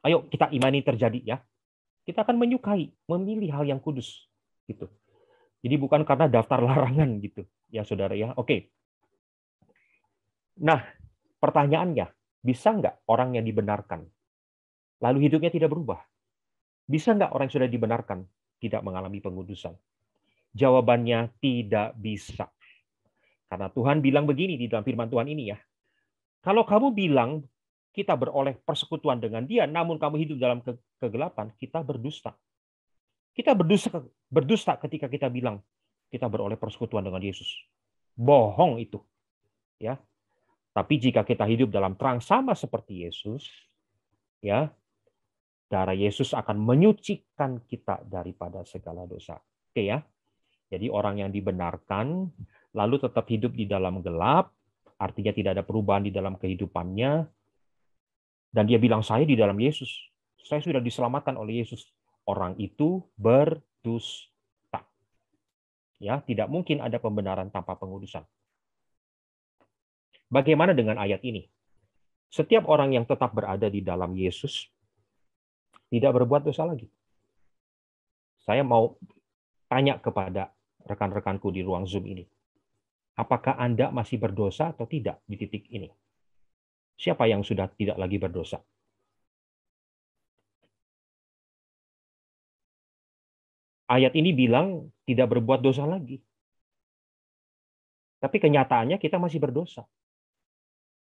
Ayo kita imani terjadi ya. Kita akan menyukai, memilih hal yang kudus, gitu. Jadi bukan karena daftar larangan gitu, ya saudara ya. Oke. Nah, pertanyaannya, bisa nggak orang yang dibenarkan, lalu hidupnya tidak berubah? Bisa nggak orang yang sudah dibenarkan tidak mengalami pengudusan? Jawabannya tidak bisa. Karena Tuhan bilang begini di dalam firman Tuhan ini ya. Kalau kamu bilang kita beroleh persekutuan dengan Dia, namun kamu hidup dalam kegelapan, kita berdusta. Kita berdusta ketika kita bilang kita beroleh persekutuan dengan Yesus. Bohong itu. Ya. Tapi jika kita hidup dalam terang sama seperti Yesus, ya, darah Yesus akan menyucikan kita daripada segala dosa. Oke ya. Jadi orang yang dibenarkan lalu tetap hidup di dalam gelap, artinya tidak ada perubahan di dalam kehidupannya, dan dia bilang saya di dalam Yesus, saya sudah diselamatkan oleh Yesus. Orang itu berdusta. Ya, tidak mungkin ada pembenaran tanpa pengudusan. Bagaimana dengan ayat ini? Setiap orang yang tetap berada di dalam Yesus tidak berbuat dosa lagi. Saya mau tanya kepada rekan-rekanku di ruang Zoom ini. Apakah Anda masih berdosa atau tidak di titik ini? Siapa yang sudah tidak lagi berdosa? Ayat ini bilang tidak berbuat dosa lagi. Tapi kenyataannya kita masih berdosa.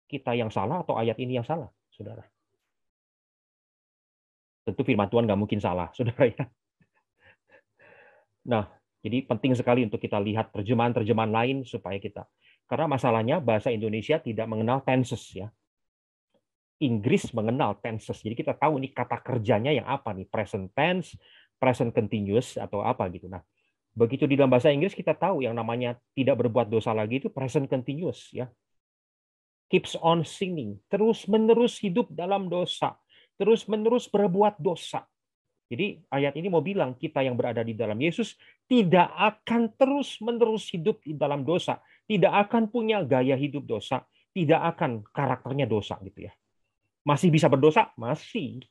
Kita yang salah atau ayat ini yang salah, saudara? Tentu firman Tuhan nggak mungkin salah, saudara ya. Nah, jadi penting sekali untuk kita lihat terjemahan-terjemahan lain supaya kita. Karena masalahnya bahasa Indonesia tidak mengenal tenses ya. Inggris mengenal tenses. Jadi kita tahu nih kata kerjanya yang apa nih, present tense, present continuous atau apa gitu. Nah, begitu di dalam bahasa Inggris kita tahu yang namanya tidak berbuat dosa lagi itu present continuous ya. Keeps on sinning, terus-menerus hidup dalam dosa, terus-menerus berbuat dosa. Jadi ayat ini mau bilang kita yang berada di dalam Yesus tidak akan terus-menerus hidup di dalam dosa, tidak akan punya gaya hidup dosa, tidak akan karakternya dosa gitu ya. Masih bisa berdosa? Masih.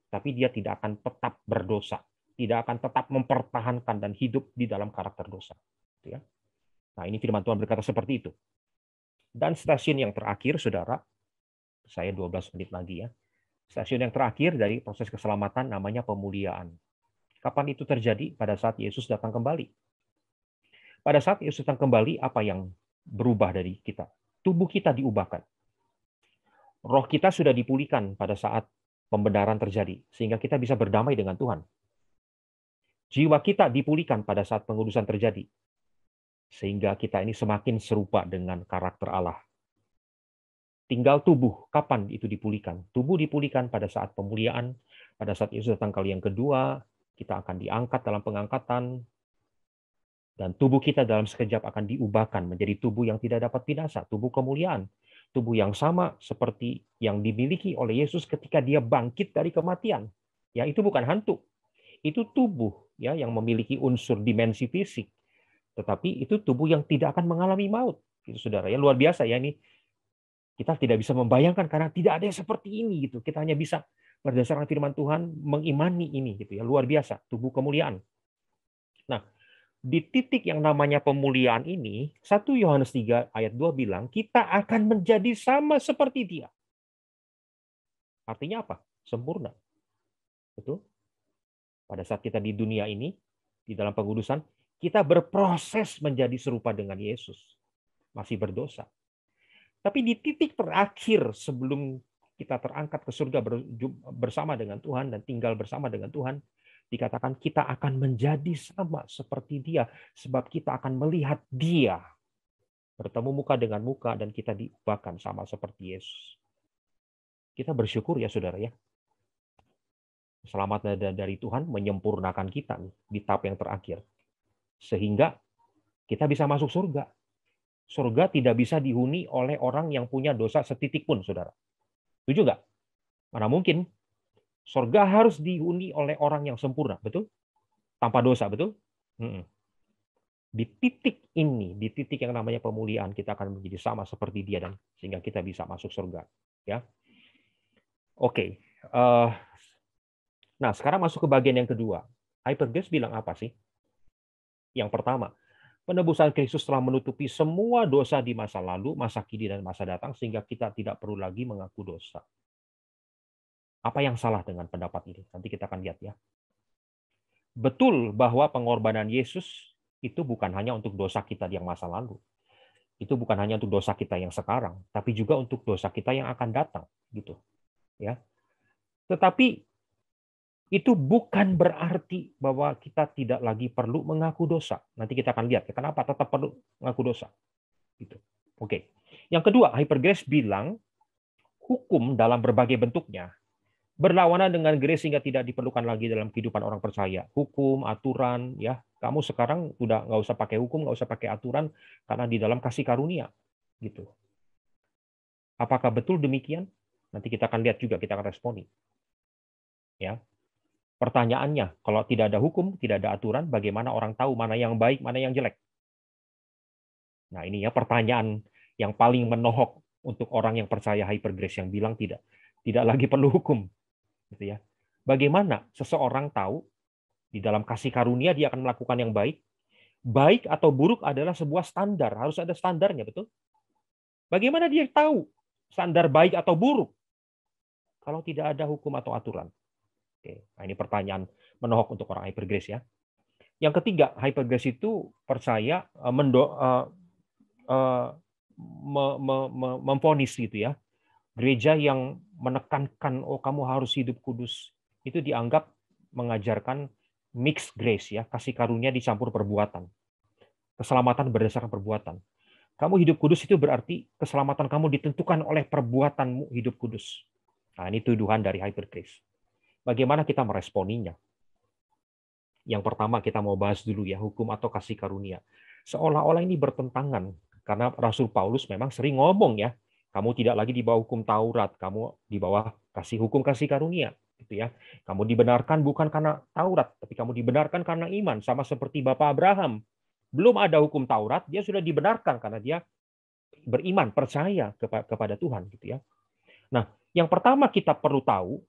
Tapi dia tidak akan tetap berdosa. Tidak akan tetap mempertahankan dan hidup di dalam karakter dosa. Gitu ya. Nah, ini firman Tuhan berkata seperti itu. Dan stasiun yang terakhir, saudara, saya 12 menit lagi ya. Stasiun yang terakhir dari proses keselamatan namanya pemuliaan. Kapan itu terjadi? Pada saat Yesus datang kembali. Pada saat Yesus datang kembali, apa yang berubah dari kita? Tubuh kita diubahkan. Roh kita sudah dipulihkan pada saat pembenaran terjadi, sehingga kita bisa berdamai dengan Tuhan. Jiwa kita dipulihkan pada saat pengudusan terjadi, sehingga kita ini semakin serupa dengan karakter Allah. Tinggal tubuh, kapan itu dipulihkan? Tubuh dipulihkan pada saat pemuliaan, pada saat Yesus datang kali yang kedua, kita akan diangkat dalam pengangkatan, dan tubuh kita dalam sekejap akan diubahkan menjadi tubuh yang tidak dapat binasa, tubuh kemuliaan, tubuh yang sama seperti yang dimiliki oleh Yesus ketika dia bangkit dari kematian. Ya, itu bukan hantu. Itu tubuh ya yang memiliki unsur dimensi fisik. Tetapi itu tubuh yang tidak akan mengalami maut. Itu saudara ya, luar biasa ya ini. Kita tidak bisa membayangkan karena tidak ada yang seperti ini gitu. Kita hanya bisa berdasarkan firman Tuhan mengimani ini gitu ya. Luar biasa, tubuh kemuliaan. Nah, di titik yang namanya pemuliaan ini, 1 Yohanes 3 ayat 2 bilang, kita akan menjadi sama seperti Dia. Artinya apa? Sempurna. Betul? Pada saat kita di dunia ini, di dalam pengudusan, kita berproses menjadi serupa dengan Yesus. Masih berdosa. Tapi di titik terakhir sebelum kita terangkat ke surga bersama dengan Tuhan dan tinggal bersama dengan Tuhan, dikatakan kita akan menjadi sama seperti Dia, sebab kita akan melihat Dia. Bertemu muka dengan muka dan kita diubahkan sama seperti Yesus. Kita bersyukur ya saudara ya. Selamat dari Tuhan menyempurnakan kita di tahap yang terakhir. Sehingga kita bisa masuk surga. Surga tidak bisa dihuni oleh orang yang punya dosa setitik pun, saudara. Setuju nggak? Mana mungkin. Surga harus dihuni oleh orang yang sempurna, betul? Tanpa dosa, betul? Di titik ini, di titik yang namanya pemulihan, kita akan menjadi sama seperti Dia dan sehingga kita bisa masuk surga. Ya, oke. Nah, sekarang masuk ke bagian yang kedua. Hyper Grace bilang apa sih? Yang pertama, penebusan Kristus telah menutupi semua dosa di masa lalu, masa kini, dan masa datang, sehingga kita tidak perlu lagi mengaku dosa. Apa yang salah dengan pendapat ini? Nanti kita akan lihat ya. Betul bahwa pengorbanan Yesus itu bukan hanya untuk dosa kita yang masa lalu. Itu bukan hanya untuk dosa kita yang sekarang, tapi juga untuk dosa kita yang akan datang, gitu. Ya. Tetapi itu bukan berarti bahwa kita tidak lagi perlu mengaku dosa. Nanti kita akan lihat ya, kenapa tetap perlu mengaku dosa. Gitu. Oke. Yang kedua, Hyper Grace bilang hukum dalam berbagai bentuknya berlawanan dengan grace sehingga tidak diperlukan lagi dalam kehidupan orang percaya. Hukum, aturan, ya. Kamu sekarang udah nggak usah pakai hukum, nggak usah pakai aturan, karena di dalam kasih karunia. Gitu. Apakah betul demikian? Nanti kita akan lihat juga, kita akan responi. Ya. Pertanyaannya, kalau tidak ada hukum, tidak ada aturan, bagaimana orang tahu mana yang baik, mana yang jelek? Nah, ini ya pertanyaan yang paling menohok untuk orang yang percaya Hyper Grace yang bilang tidak lagi perlu hukum, gitu ya. Bagaimana seseorang tahu di dalam kasih karunia dia akan melakukan yang baik? Baik atau buruk adalah sebuah standar, harus ada standarnya, betul? Bagaimana dia tahu standar baik atau buruk kalau tidak ada hukum atau aturan? Oke, nah ini pertanyaan menohok untuk orang Hyper Grace ya. Yang ketiga, Hyper Grace itu percaya memvonis gitu ya. Gereja yang menekankan kamu harus hidup kudus itu dianggap mengajarkan mixed grace ya, kasih karunia dicampur perbuatan. Keselamatan berdasarkan perbuatan. Kamu hidup kudus itu berarti keselamatan kamu ditentukan oleh perbuatanmu hidup kudus. Nah, ini tuduhan dari Hyper Grace. Bagaimana kita meresponinya? Yang pertama kita mau bahas dulu ya, hukum atau kasih karunia. Seolah-olah ini bertentangan, karena Rasul Paulus memang sering ngomong ya, kamu tidak lagi di bawah hukum Taurat, kamu di bawah hukum kasih karunia. Gitu ya. Kamu dibenarkan bukan karena Taurat, tapi kamu dibenarkan karena iman, sama seperti Bapak Abraham. Belum ada hukum Taurat, dia sudah dibenarkan karena dia beriman, percaya kepada Tuhan. Gitu ya. Nah, yang pertama kita perlu tahu,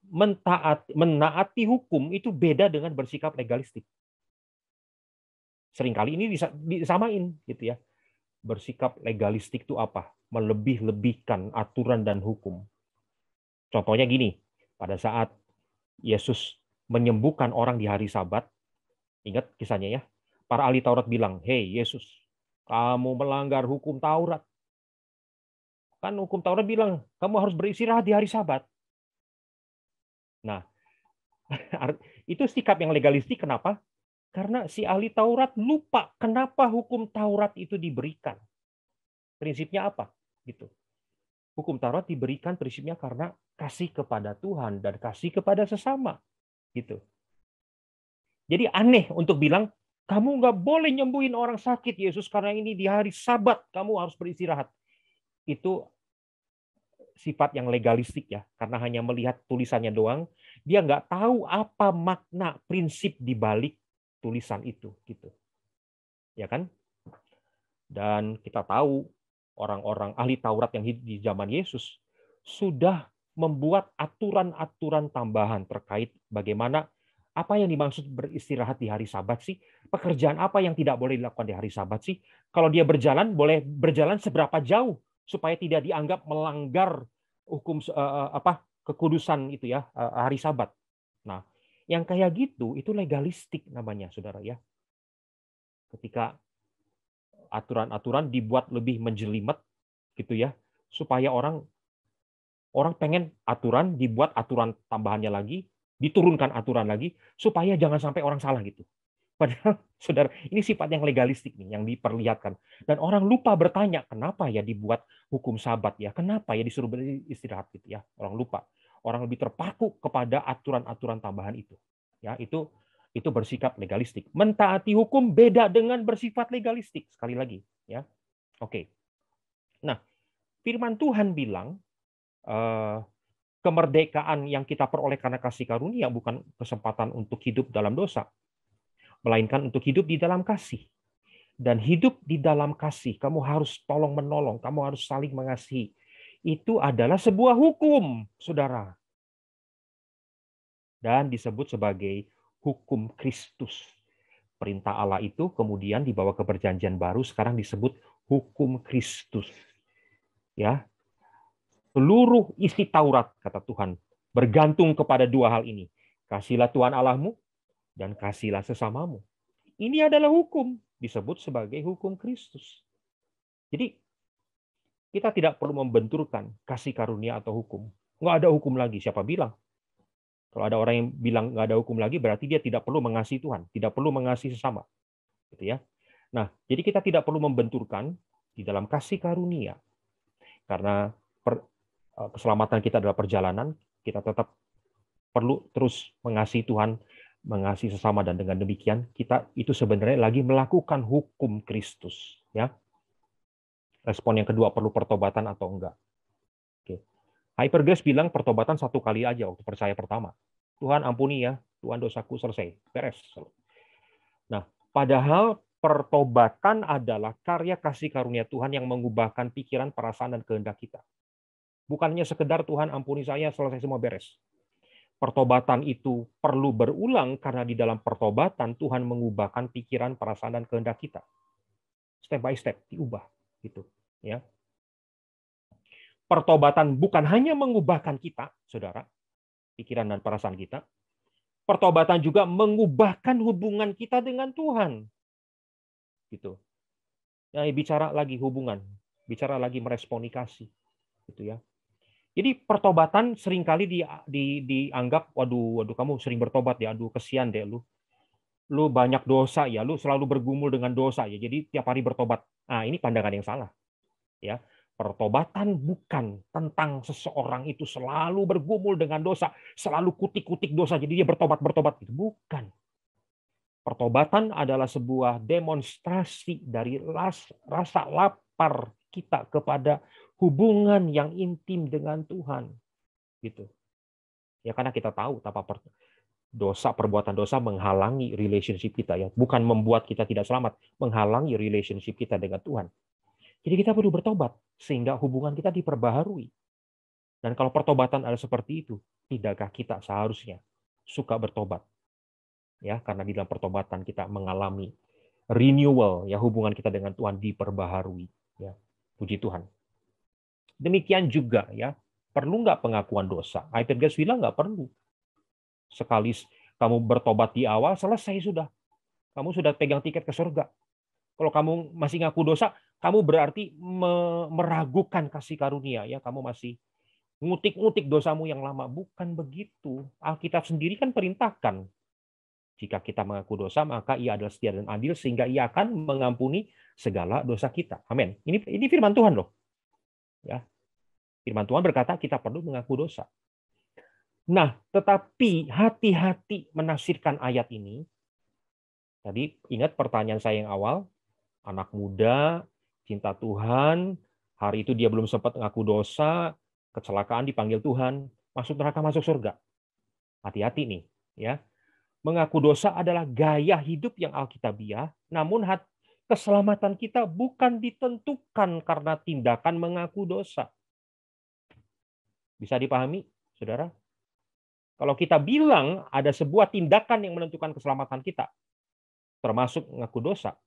menaati hukum itu beda dengan bersikap legalistik. Seringkali ini disamain gitu ya. Bersikap legalistik itu apa? Melebih-lebihkan aturan dan hukum. Contohnya gini, pada saat Yesus menyembuhkan orang di hari Sabat, ingat kisahnya ya, para ahli Taurat bilang, "Hei Yesus, kamu melanggar hukum Taurat. Kan hukum Taurat bilang, kamu harus beristirahat di hari Sabat." Nah, itu sikap yang legalistik. Kenapa? Karena si ahli Taurat lupa kenapa hukum Taurat itu diberikan. Prinsipnya apa? Gitu. Hukum Taurat diberikan prinsipnya karena kasih kepada Tuhan dan kasih kepada sesama. Gitu. Jadi aneh untuk bilang, kamu nggak boleh nyembuhin orang sakit, Yesus, karena ini di hari Sabat, kamu harus beristirahat. Itu sifat yang legalistik ya, karena hanya melihat tulisannya doang, dia nggak tahu apa makna prinsip di balik tulisan itu, gitu. Ya kan? Dan kita tahu orang-orang ahli Taurat yang hidup di zaman Yesus sudah membuat aturan-aturan tambahan terkait bagaimana apa yang dimaksud beristirahat di hari Sabat sih? Pekerjaan apa yang tidak boleh dilakukan di hari Sabat sih? Kalau dia berjalan, boleh berjalan seberapa jauh supaya tidak dianggap melanggar hukum kekudusan itu ya, hari Sabat. Nah, Yang kayak gitu itu legalistik namanya, saudara ya. Ketika aturan-aturan dibuat lebih menjelimet gitu ya, supaya orang pengen aturan, dibuat aturan tambahannya lagi, diturunkan aturan lagi supaya jangan sampai orang salah gitu. Padahal saudara, ini sifat yang legalistik nih yang diperlihatkan. Dan orang lupa bertanya, kenapa ya dibuat hukum Sabat ya? Kenapa ya disuruh beristirahat gitu ya? Orang lupa. Orang lebih terpaku kepada aturan-aturan tambahan itu. Ya, itu bersikap legalistik. Mentaati hukum beda dengan bersifat legalistik. Sekali lagi, ya. Oke. Nah, firman Tuhan bilang kemerdekaan yang kita peroleh karena kasih karunia bukan kesempatan untuk hidup dalam dosa, melainkan untuk hidup di dalam kasih. Dan hidup di dalam kasih, kamu harus tolong-menolong, kamu harus saling mengasihi. Itu adalah sebuah hukum, saudara. Dan disebut sebagai hukum Kristus. Perintah Allah itu kemudian dibawa ke perjanjian baru, sekarang disebut hukum Kristus. Ya, seluruh isi Taurat, kata Tuhan, bergantung kepada dua hal ini. Kasihilah Tuhan Allahmu dan kasihilah sesamamu. Ini adalah hukum, disebut sebagai hukum Kristus. Jadi kita tidak perlu membenturkan kasih karunia atau hukum. Nggak ada hukum lagi, siapa bilang? Kalau ada orang yang bilang nggak ada hukum lagi, berarti dia tidak perlu mengasihi Tuhan, tidak perlu mengasihi sesama. Gitu ya. Nah, jadi kita tidak perlu membenturkan di dalam kasih karunia. Karena keselamatan kita adalah perjalanan, kita tetap perlu terus mengasihi Tuhan, mengasihi sesama, dan dengan demikian kita itu sebenarnya lagi melakukan hukum Kristus, ya. Respon yang kedua, perlu pertobatan atau enggak? Oke. Hypergrace bilang pertobatan satu kali aja waktu percaya pertama. Tuhan ampuni ya, Tuhan dosaku selesai, beres. Nah, padahal pertobatan adalah karya kasih karunia Tuhan yang mengubahkan pikiran, perasaan, dan kehendak kita. Bukannya sekedar Tuhan ampuni saya, selesai semua beres. Pertobatan itu perlu berulang karena di dalam pertobatan Tuhan mengubahkan pikiran, perasaan, dan kehendak kita. Step by step diubah gitu, ya. Pertobatan bukan hanya mengubahkan kita, saudara, pikiran dan perasaan kita. Pertobatan juga mengubahkan hubungan kita dengan Tuhan. Gitu. Ya, bicara lagi hubungan, bicara lagi meresponi kasih, gitu ya. Jadi pertobatan seringkali dianggap, waduh kamu sering bertobat ya, aduh kesian deh lu banyak dosa ya, lu selalu bergumul dengan dosa ya, jadi tiap hari bertobat. Nah, ini pandangan yang salah. Ya, pertobatan bukan tentang seseorang itu selalu bergumul dengan dosa, selalu kutik-kutik dosa, jadi dia bertobat gitu. Bukan. Pertobatan adalah sebuah demonstrasi dari rasa lapar kita kepada hubungan yang intim dengan Tuhan, gitu. Ya karena kita tahu perbuatan dosa menghalangi relationship kita ya, bukan membuat kita tidak selamat, menghalangi relationship kita dengan Tuhan. Jadi kita perlu bertobat sehingga hubungan kita diperbaharui. Dan kalau pertobatan ada seperti itu, tidakkah kita seharusnya suka bertobat? Ya, karena di dalam pertobatan kita mengalami renewal, ya hubungan kita dengan Tuhan diperbaharui. Ya, puji Tuhan. Demikian juga ya, perlu nggak pengakuan dosa? Hypergrace bilang nggak perlu. Sekali kamu bertobat di awal, selesai sudah. Kamu sudah pegang tiket ke surga. Kalau kamu masih ngaku dosa, kamu berarti meragukan kasih karunia. Ya, kamu masih ngutik-ngutik dosamu yang lama. Bukan begitu. Alkitab sendiri kan perintahkan. Jika kita mengaku dosa, maka ia adalah setia dan adil, sehingga ia akan mengampuni segala dosa kita. Amin. Ini firman Tuhan loh. Ya, firman Tuhan berkata kita perlu mengaku dosa. Nah, tetapi hati-hati menafsirkan ayat ini. Tadi ingat pertanyaan saya yang awal, anak muda, cinta Tuhan, hari itu dia belum sempat mengaku dosa, kecelakaan dipanggil Tuhan, masuk neraka, masuk surga. Hati-hati nih, ya. Mengaku dosa adalah gaya hidup yang alkitabiah, namun keselamatan kita bukan ditentukan karena tindakan mengaku dosa. Bisa dipahami, saudara? Kalau kita bilang ada sebuah tindakan yang menentukan keselamatan kita, termasuk mengaku dosa,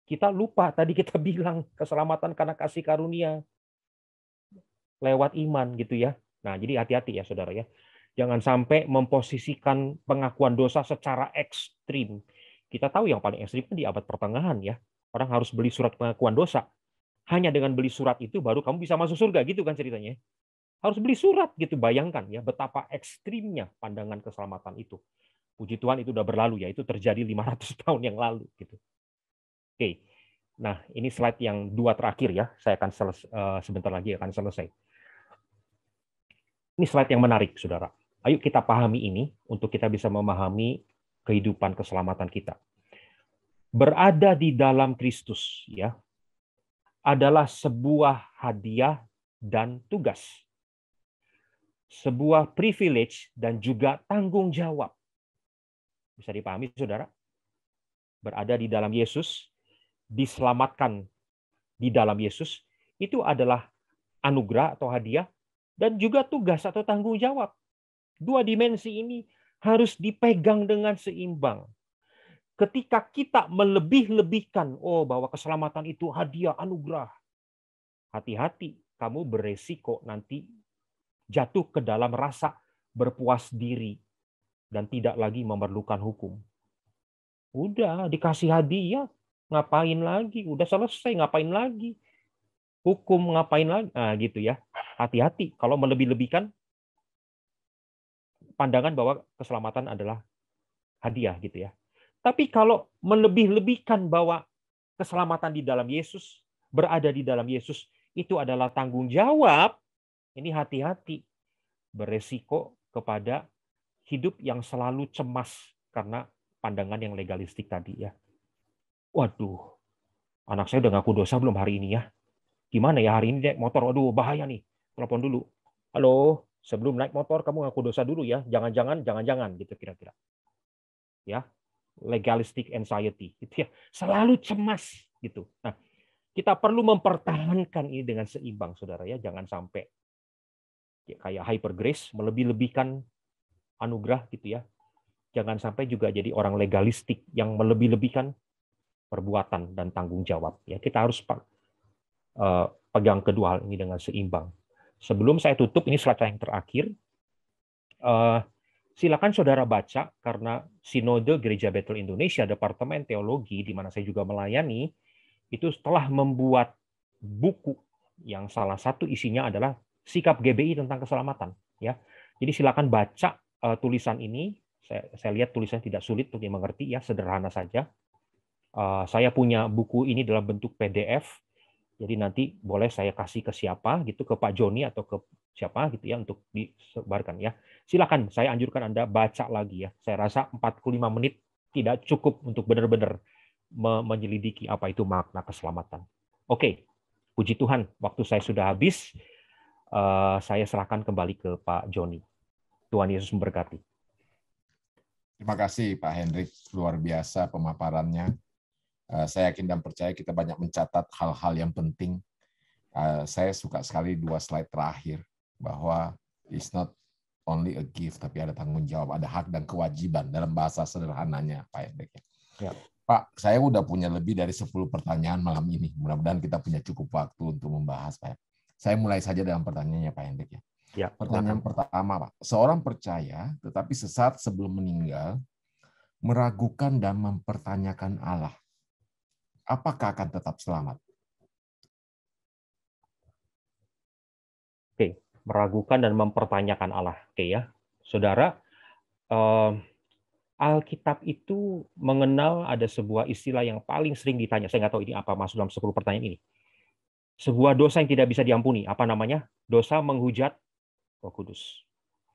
kita lupa tadi kita bilang keselamatan karena kasih karunia lewat iman gitu ya. Nah, jadi hati-hati ya saudara ya. Jangan sampai memposisikan pengakuan dosa secara ekstrim. Kita tahu yang paling ekstrim kan di abad pertengahan ya. Orang harus beli surat pengakuan dosa. Hanya dengan beli surat itu baru kamu bisa masuk surga gitu kan ceritanya. Harus beli surat gitu. Bayangkan ya betapa ekstrimnya pandangan keselamatan itu. Puji Tuhan itu udah berlalu ya. Itu terjadi 500 tahun yang lalu gitu. Oke. Nah, ini slide yang 2 terakhir ya. Saya akan sebentar lagi akan selesai. Ini slide yang menarik, Saudara. Ayo kita pahami ini untuk kita bisa memahami kehidupan keselamatan kita. Berada di dalam Kristus ya adalah sebuah hadiah dan tugas. Sebuah privilege dan juga tanggung jawab. Bisa dipahami, Saudara? Berada di dalam Yesus, diselamatkan di dalam Yesus, itu adalah anugerah atau hadiah dan juga tugas atau tanggung jawab. Dua dimensi ini harus dipegang dengan seimbang. Ketika kita melebih-lebihkan, bahwa keselamatan itu hadiah, anugerah, hati-hati, kamu beresiko nanti jatuh ke dalam rasa berpuas diri dan tidak lagi memerlukan hukum. Udah, dikasih hadiah, ngapain lagi? Udah selesai, ngapain lagi? Hukum ngapain lagi? Nah, gitu ya. Hati-hati kalau melebih-lebihkan pandangan bahwa keselamatan adalah hadiah gitu ya. Tapi kalau melebih-lebihkan bahwa keselamatan di dalam Yesus, berada di dalam Yesus, itu adalah tanggung jawab, ini hati-hati. Beresiko kepada hidup yang selalu cemas karena pandangan yang legalistik tadi ya. Waduh, anak saya udah ngaku dosa belum hari ini ya? Gimana ya hari ini naik motor? Waduh, bahaya nih. Telepon dulu. Halo, sebelum naik motor kamu ngaku dosa dulu ya. Jangan-jangan gitu kira-kira. Ya, legalistic anxiety gitu ya. Selalu cemas gitu. Nah, kita perlu mempertahankan ini dengan seimbang, Saudara ya. Jangan sampai kayak hyper grace melebih-lebihkan anugerah gitu ya. Jangan sampai juga jadi orang legalistik yang melebih-lebihkan perbuatan dan tanggung jawab. Ya, kita harus pegang kedua hal ini dengan seimbang. Sebelum saya tutup, ini slide yang terakhir. Silakan saudara baca, karena Sinode Gereja Bethel Indonesia, Departemen Teologi, di mana saya juga melayani, itu telah membuat buku yang salah satu isinya adalah sikap GBI tentang keselamatan. Ya, jadi silakan baca tulisan ini. Saya lihat tulisannya tidak sulit untuk dimengerti, ya, sederhana saja. Saya punya buku ini dalam bentuk PDF. Jadi nanti boleh saya kasih ke siapa gitu, ke Pak Joni atau ke siapa gitu ya untuk disebarkan ya. Silakan, saya anjurkan Anda baca lagi ya. Saya rasa 45 menit tidak cukup untuk benar-benar menyelidiki apa itu makna keselamatan. Oke, puji Tuhan, waktu saya sudah habis. Saya serahkan kembali ke Pak Joni. Tuhan Yesus memberkati.
Terima kasih Pak Hendrik, luar biasa pemaparannya. Saya yakin dan percaya kita banyak mencatat hal-hal yang penting. Saya suka sekali 2 slide terakhir, bahwa it's not only a gift, tapi ada tanggung jawab, ada hak dan kewajiban dalam bahasa sederhananya, Pak Hendrik. Ya. Pak, saya udah punya lebih dari 10 pertanyaan malam ini. Mudah-mudahan kita punya cukup waktu untuk membahas, Pak. Saya mulai saja dengan pertanyaannya, Pak Hendrik. Ya, pertanyaan pertama, Pak. Seorang percaya, tetapi sesaat sebelum meninggal, meragukan dan mempertanyakan Allah. Apakah akan tetap selamat?
Oke, meragukan dan mempertanyakan Allah. Oke ya, saudara, Alkitab itu mengenal ada sebuah istilah yang paling sering ditanya. Saya nggak tahu ini apa masuk dalam 10 pertanyaan ini. Sebuah dosa yang tidak bisa diampuni. Apa namanya? Dosa menghujat Roh Kudus.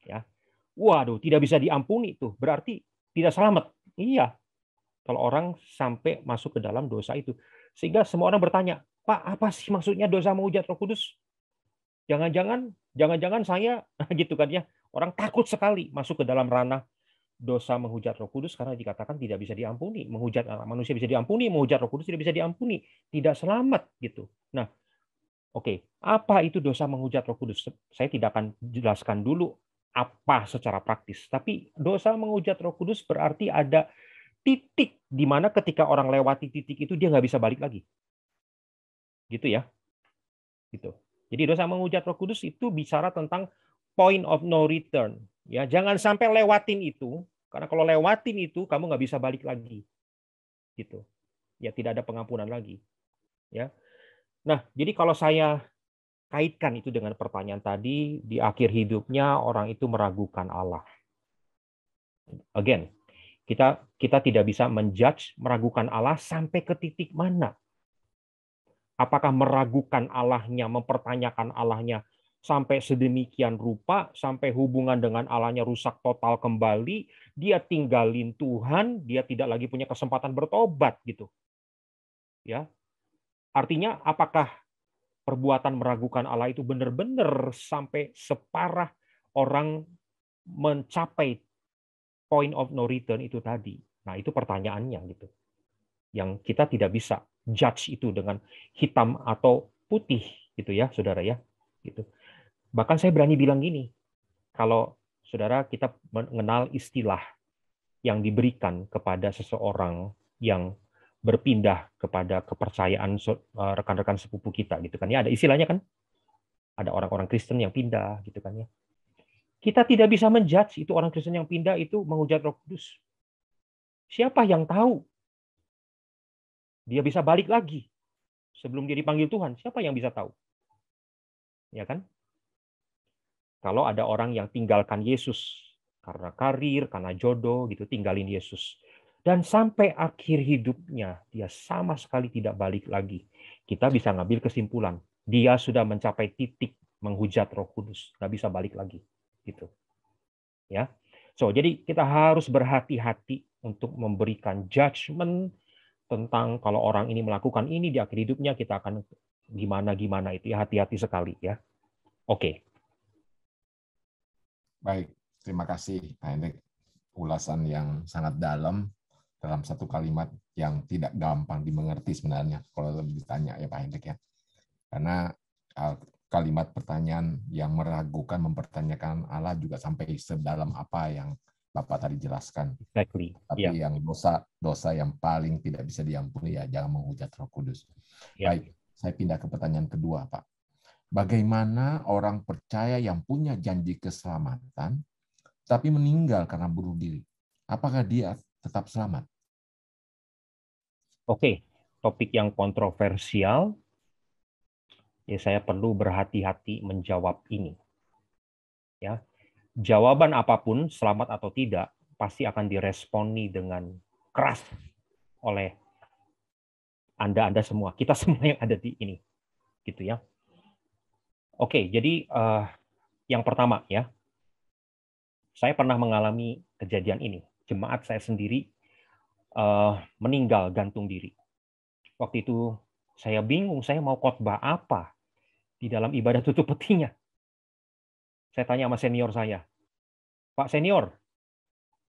Ya, waduh, tidak bisa diampuni tuh. Berarti tidak selamat. Iya. Kalau orang sampai masuk ke dalam dosa itu. Sehingga semua orang bertanya, Pak, apa sih maksudnya dosa menghujat Roh Kudus? Jangan-jangan saya, gitu kan ya. Orang takut sekali masuk ke dalam ranah dosa menghujat Roh Kudus karena dikatakan tidak bisa diampuni. Menghujat anak manusia bisa diampuni, menghujat Roh Kudus tidak bisa diampuni. Tidak selamat gitu. Nah, oke, apa itu dosa menghujat Roh Kudus? Saya tidak akan jelaskan dulu apa secara praktis. Tapi dosa menghujat Roh Kudus berarti ada titik di mana ketika orang lewati titik itu dia nggak bisa balik lagi. Gitu ya. Gitu. Jadi dosa menghujat Roh Kudus itu bicara tentang point of no return. Ya, jangan sampai lewatin itu, karena kalau lewatin itu kamu nggak bisa balik lagi, gitu. Ya, tidak ada pengampunan lagi. Ya. Nah, jadi kalau saya kaitkan itu dengan pertanyaan tadi, di akhir hidupnya orang itu meragukan Allah. Again, kita tidak bisa menjudge meragukan Allah sampai ke titik mana. Apakah meragukan Allahnya, mempertanyakan Allahnya sampai sedemikian rupa, sampai hubungan dengan Allahnya rusak total kembali, dia tinggalin Tuhan, dia tidak lagi punya kesempatan bertobat gitu. Ya. Artinya apakah perbuatan meragukan Allah itu benar-benar sampai separah orang mencapai point of no return itu tadi? Nah, itu pertanyaannya gitu. Yang kita tidak bisa judge itu dengan hitam atau putih gitu ya, Saudara ya. Gitu. Bahkan saya berani bilang gini, kalau Saudara kita mengenal istilah yang diberikan kepada seseorang yang berpindah kepada kepercayaan rekan-rekan sepupu kita gitu kan ya, ada istilahnya kan, ada orang-orang Kristen yang pindah gitu kan ya. Kita tidak bisa menjudge itu orang Kristen yang pindah itu menghujat Roh Kudus. Siapa yang tahu dia bisa balik lagi sebelum dia dipanggil Tuhan? Siapa yang bisa tahu? Ya kan? Kalau ada orang yang tinggalkan Yesus karena karir, karena jodoh gitu, tinggalin Yesus. Dan sampai akhir hidupnya dia sama sekali tidak balik lagi. Kita bisa ngambil kesimpulan, dia sudah mencapai titik menghujat Roh Kudus, nggak bisa balik lagi. Gitu. Ya. So, jadi kita harus berhati-hati untuk memberikan judgment tentang kalau orang ini melakukan ini di akhir hidupnya, kita akan gimana itu ya, hati-hati sekali ya. Oke.
Baik, terima kasih Pak Hendrik. Ulasan yang sangat dalam satu kalimat yang tidak gampang dimengerti sebenarnya kalau ditanya ya Pak Hendrik ya. Karena kalimat pertanyaan yang meragukan, mempertanyakan Allah juga sampai sedalam apa yang Bapak tadi jelaskan.
Exactly.
Tapi yang dosa yang paling tidak bisa diampuni ya jangan menghujat Roh Kudus. Baik, saya pindah ke pertanyaan kedua, Pak. Bagaimana orang percaya yang punya janji keselamatan tapi meninggal karena bunuh diri? Apakah dia tetap selamat?
Oke, topik yang kontroversial. Ya, saya perlu berhati-hati menjawab ini. Ya, jawaban apapun, selamat atau tidak, pasti akan diresponi dengan keras oleh Anda semua, kita semua yang ada di ini, gitu ya. Oke, jadi yang pertama ya, saya pernah mengalami kejadian ini. Jemaat saya sendiri meninggal gantung diri. Waktu itu saya bingung, saya mau khotbah apa di dalam ibadah tutup petinya. Saya tanya sama senior saya, Pak senior,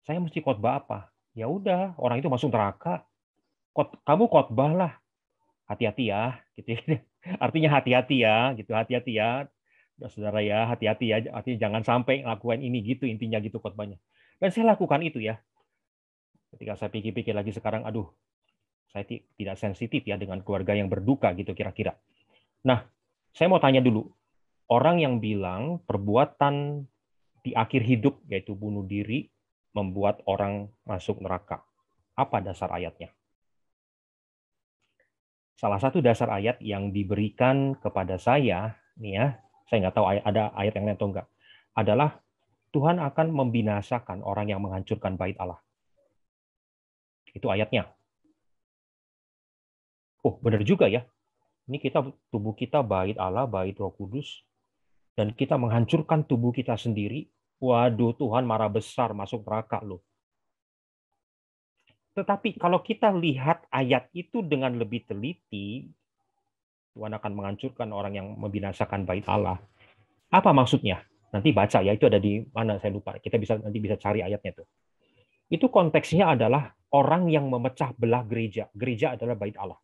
saya mesti khotbah apa? Ya udah, orang itu masuk neraka. Kamu khotbah lah, hati-hati ya, gitu. Artinya hati-hati ya, gitu, hati-hati ya, saudara ya, hati-hati ya, artinya jangan sampai ngelakuin ini gitu, intinya gitu khotbahnya. Dan saya lakukan itu ya. Ketika saya pikir-pikir lagi sekarang, aduh, saya tidak sensitif ya dengan keluarga yang berduka gitu kira-kira. Nah, saya mau tanya dulu, orang yang bilang perbuatan di akhir hidup yaitu bunuh diri membuat orang masuk neraka. Apa dasar ayatnya? Salah satu dasar ayat yang diberikan kepada saya, nih ya, saya nggak tahu ada ayat yang lain atau enggak, adalah Tuhan akan membinasakan orang yang menghancurkan bait Allah. Itu ayatnya. Oh, benar juga ya. Ini tubuh kita bait Allah, bait Roh Kudus, dan kita menghancurkan tubuh kita sendiri. Waduh, Tuhan marah besar, masuk neraka loh. Tetapi kalau kita lihat ayat itu dengan lebih teliti, Tuhan akan menghancurkan orang yang membinasakan bait Allah. Apa maksudnya? Nanti baca ya, itu ada di mana saya lupa. Kita nanti bisa cari ayatnya tuh. Itu konteksnya adalah orang yang memecah belah gereja. Gereja adalah bait Allah.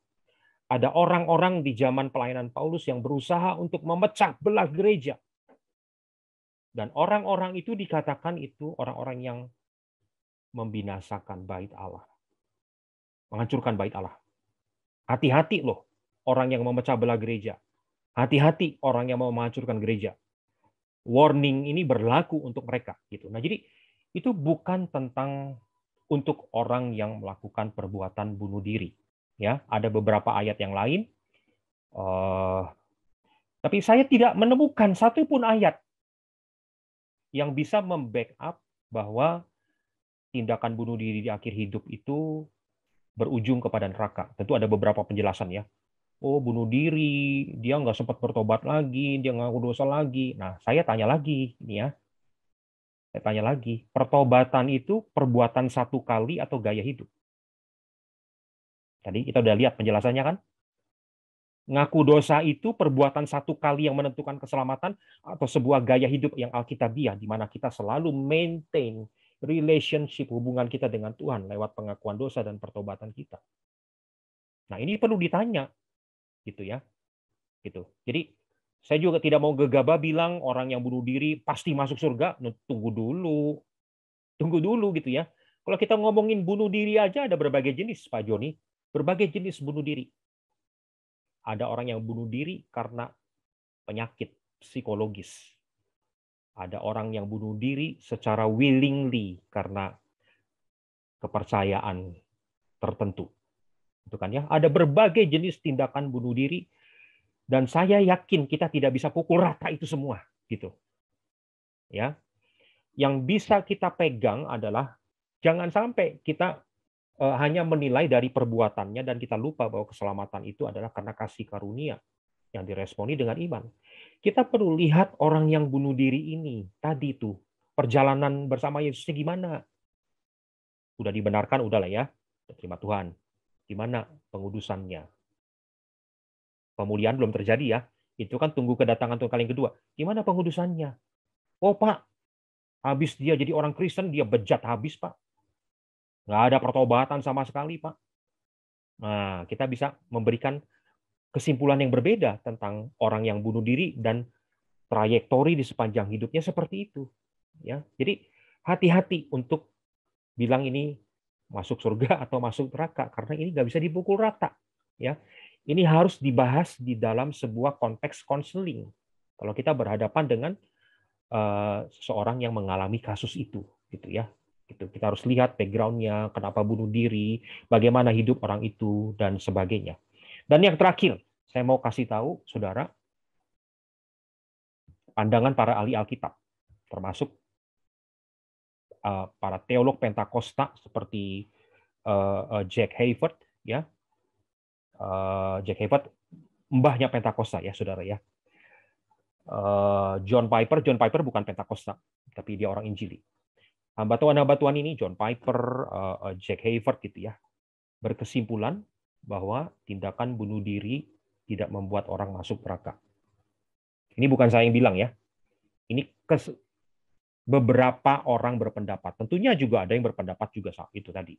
Ada orang-orang di zaman pelayanan Paulus yang berusaha untuk memecah belah gereja. Dan orang-orang itu dikatakan itu orang-orang yang membinasakan bait Allah. Menghancurkan bait Allah. Hati-hati loh orang yang memecah belah gereja. Hati-hati orang yang mau menghancurkan gereja. warning ini berlaku untuk mereka gitu. Nah, jadi itu bukan tentang untuk orang yang melakukan perbuatan bunuh diri. Ya, ada beberapa ayat yang lain. Tapi saya tidak menemukan satu pun ayat yang bisa membackup bahwa tindakan bunuh diri di akhir hidup itu berujung kepada neraka. Tentu ada beberapa penjelasan ya. Oh, bunuh diri, dia nggak sempat bertobat lagi, dia ngaku dosa lagi. Nah, saya tanya lagi, ini ya. Saya tanya lagi, pertobatan itu perbuatan satu kali atau gaya hidup? Tadi kita udah lihat penjelasannya kan? Ngaku dosa itu perbuatan satu kali yang menentukan keselamatan atau sebuah gaya hidup yang alkitabiah, di mana kita selalu maintain relationship hubungan kita dengan Tuhan lewat pengakuan dosa dan pertobatan kita. Nah, ini perlu ditanya, gitu ya. Gitu. Jadi saya juga tidak mau gegabah bilang orang yang bunuh diri pasti masuk surga. Nah, tunggu dulu gitu ya. Kalau kita ngomongin bunuh diri aja ada berbagai jenis, Pak Joni, berbagai jenis bunuh diri. Ada orang yang bunuh diri karena penyakit psikologis. Ada orang yang bunuh diri secara willingly karena kepercayaan tertentu. Itu kan ya. Ada berbagai jenis tindakan bunuh diri. Dan saya yakin kita tidak bisa pukul rata itu semua, gitu. Ya, yang bisa kita pegang adalah jangan sampai kita hanya menilai dari perbuatannya dan kita lupa bahwa keselamatan itu adalah karena kasih karunia yang diresponi dengan iman. Kita perlu lihat orang yang bunuh diri ini tadi tuh perjalanan bersama Yesusnya gimana. Udah dibenarkan, udahlah ya, terima Tuhan. Gimana pengudusannya? Pemulihan belum terjadi ya. Itu kan tunggu kedatangan Tuhan kali yang kedua. Gimana pengudusannya? Oh Pak, habis dia jadi orang Kristen, dia bejat habis Pak. Nggak ada pertobatan sama sekali Pak. Nah, kita bisa memberikan kesimpulan yang berbeda tentang orang yang bunuh diri dan trayektori di sepanjang hidupnya seperti itu. Ya, jadi hati-hati untuk bilang ini masuk surga atau masuk neraka karena ini nggak bisa dipukul rata. Ya, ini harus dibahas di dalam sebuah konteks konseling. Kalau kita berhadapan dengan seseorang yang mengalami kasus itu, gitu ya. Gitu. Kita harus lihat background-nya, kenapa bunuh diri, bagaimana hidup orang itu, dan sebagainya. Dan yang terakhir, saya mau kasih tahu, saudara, pandangan para ahli Alkitab, termasuk para teolog Pentakosta seperti Jack Hayford, ya. Jack Hayford, mbahnya Pentakosta ya, saudara ya. John Piper bukan Pentakosta, tapi dia orang Injili. Hambatuan-hambatuan ini, John Piper, Jack Hayford gitu ya, berkesimpulan bahwa tindakan bunuh diri tidak membuat orang masuk neraka. Ini bukan saya yang bilang ya. Ini beberapa orang berpendapat. Tentunya juga ada yang berpendapat juga saat itu tadi.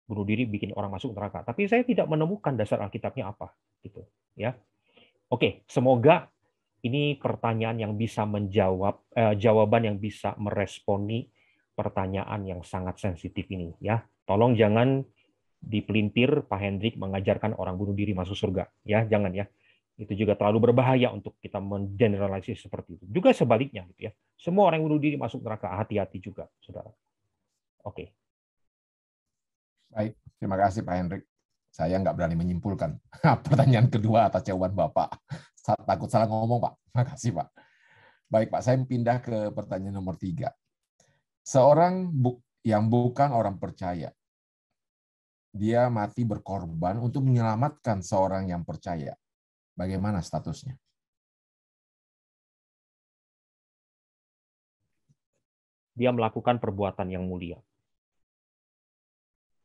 Bunuh diri bikin orang masuk neraka. Tapi saya tidak menemukan dasar Alkitabnya apa. Gitu, ya. Oke, semoga ini pertanyaan yang bisa menjawab, jawaban yang bisa meresponi pertanyaan yang sangat sensitif ini. Ya, tolong jangan dipelintir Pak Hendrik mengajarkan orang bunuh diri masuk surga. Ya, jangan ya. Itu juga terlalu berbahaya untuk kita mengeneralisir seperti itu. Juga sebaliknya, gitu ya. Semua orang yang bunuh diri masuk neraka, hati-hati juga, saudara. Oke.
Baik, terima kasih Pak Hendrik. Saya nggak berani menyimpulkan pertanyaan kedua atas jawaban Bapak. Takut salah ngomong, Pak. Terima kasih, Pak. Baik, Pak. Saya pindah ke pertanyaan nomor 3. Seorang yang bukan orang percaya, dia mati berkorban untuk menyelamatkan seorang yang percaya. Bagaimana statusnya?
Dia melakukan perbuatan yang mulia.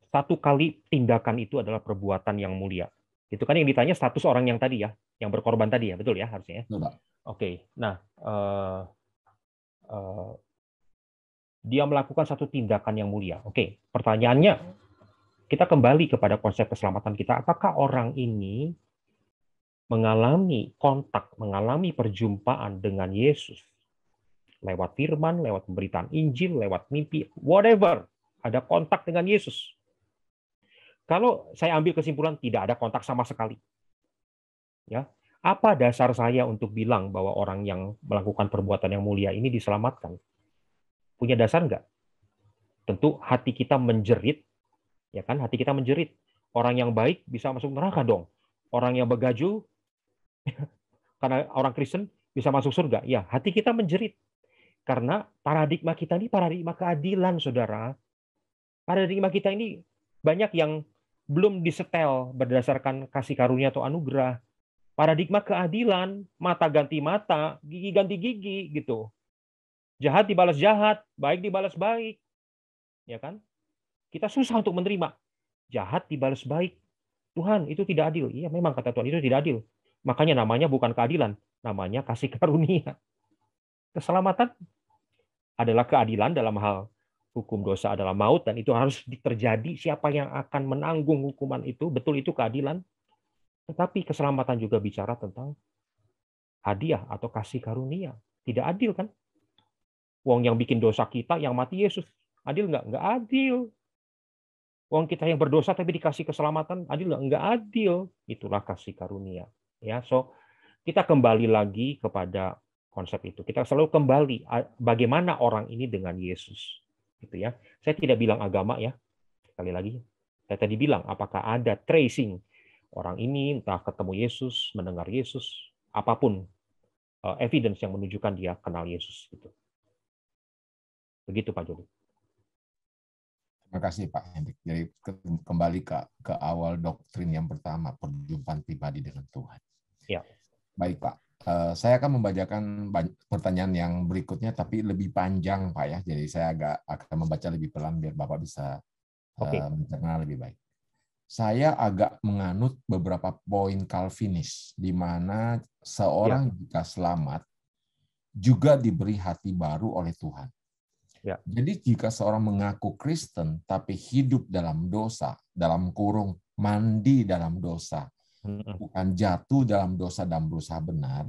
Satu kali tindakan itu adalah perbuatan yang mulia. Itu kan yang ditanya status orang yang tadi ya, yang berkorban tadi ya, betul ya harusnya ya. Oke, nah dia melakukan satu tindakan yang mulia. Oke, pertanyaannya kita kembali kepada konsep keselamatan kita. Apakah orang ini mengalami kontak, mengalami perjumpaan dengan Yesus lewat firman, lewat pemberitaan Injil, lewat mimpi, whatever, ada kontak dengan Yesus? Kalau saya ambil kesimpulan tidak ada kontak sama sekali, ya, Apa dasar saya untuk bilang bahwa orang yang melakukan perbuatan yang mulia ini diselamatkan? Punya dasar nggak? Tentu hati kita menjerit, ya kan? Hati kita menjerit. Orang yang baik bisa masuk neraka dong. Orang yang begaju, karena orang Kristen bisa masuk surga. Ya, hati kita menjerit. Karena paradigma kita ini paradigma keadilan, saudara. Paradigma kita ini banyak yang belum disetel berdasarkan kasih karunia atau anugerah. Paradigma keadilan, mata ganti mata, gigi ganti gigi, gitu. Jahat dibalas jahat, baik dibalas baik. Ya kan? Kita susah untuk menerima. Jahat dibalas baik. Tuhan, itu tidak adil. Iya, memang kata Tuhan, itu tidak adil. Makanya namanya bukan keadilan, namanya kasih karunia. Keselamatan adalah keadilan dalam hal hukum dosa adalah maut, dan itu harus terjadi. Siapa yang akan menanggung hukuman itu, betul itu keadilan. Tetapi keselamatan juga bicara tentang hadiah atau kasih karunia. Tidak adil kan? Wong yang bikin dosa kita, yang mati Yesus. Adil nggak? Nggak adil. Wong kita yang berdosa tapi dikasih keselamatan, adil nggak? Nggak adil. Itulah kasih karunia. Ya, so kita kembali lagi kepada konsep itu. Kita selalu kembali bagaimana orang ini dengan Yesus. Gitu ya. Saya tidak bilang agama ya. Sekali lagi, saya tadi bilang apakah ada tracing orang ini entah ketemu Yesus, mendengar Yesus, apapun evidence yang menunjukkan dia kenal Yesus gitu. Begitu Pak Jody.
Terima kasih Pak Hendrik. Jadi kembali ke awal doktrin yang pertama, perjumpaan pribadi dengan Tuhan.
Ya.
Baik Pak, saya akan membacakan pertanyaan yang berikutnya, tapi lebih panjang Pak ya. Jadi saya akan membaca lebih pelan biar Bapak bisa mencerna lebih baik. Saya agak menganut beberapa poin Calvinis, di mana seorang jika selamat juga diberi hati baru oleh Tuhan.
Ya.
Jadi jika seorang mengaku Kristen tapi hidup dalam dosa, dalam kurung mandi dalam dosa, bukan jatuh dalam dosa dan berusaha benar,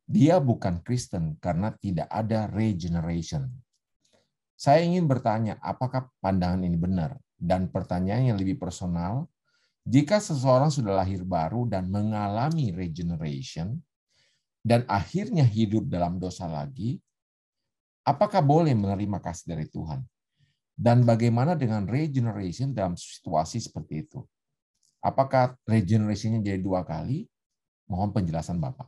dia bukan Kristen karena tidak ada regeneration. Saya ingin bertanya, apakah pandangan ini benar? Dan pertanyaan yang lebih personal, jika seseorang sudah lahir baru dan mengalami regeneration, dan akhirnya hidup dalam dosa lagi, apakah boleh menerima kasih dari Tuhan? Dan bagaimana dengan regeneration dalam situasi seperti itu? Apakah regeneration-nya jadi 2 kali? Mohon penjelasan Bapak.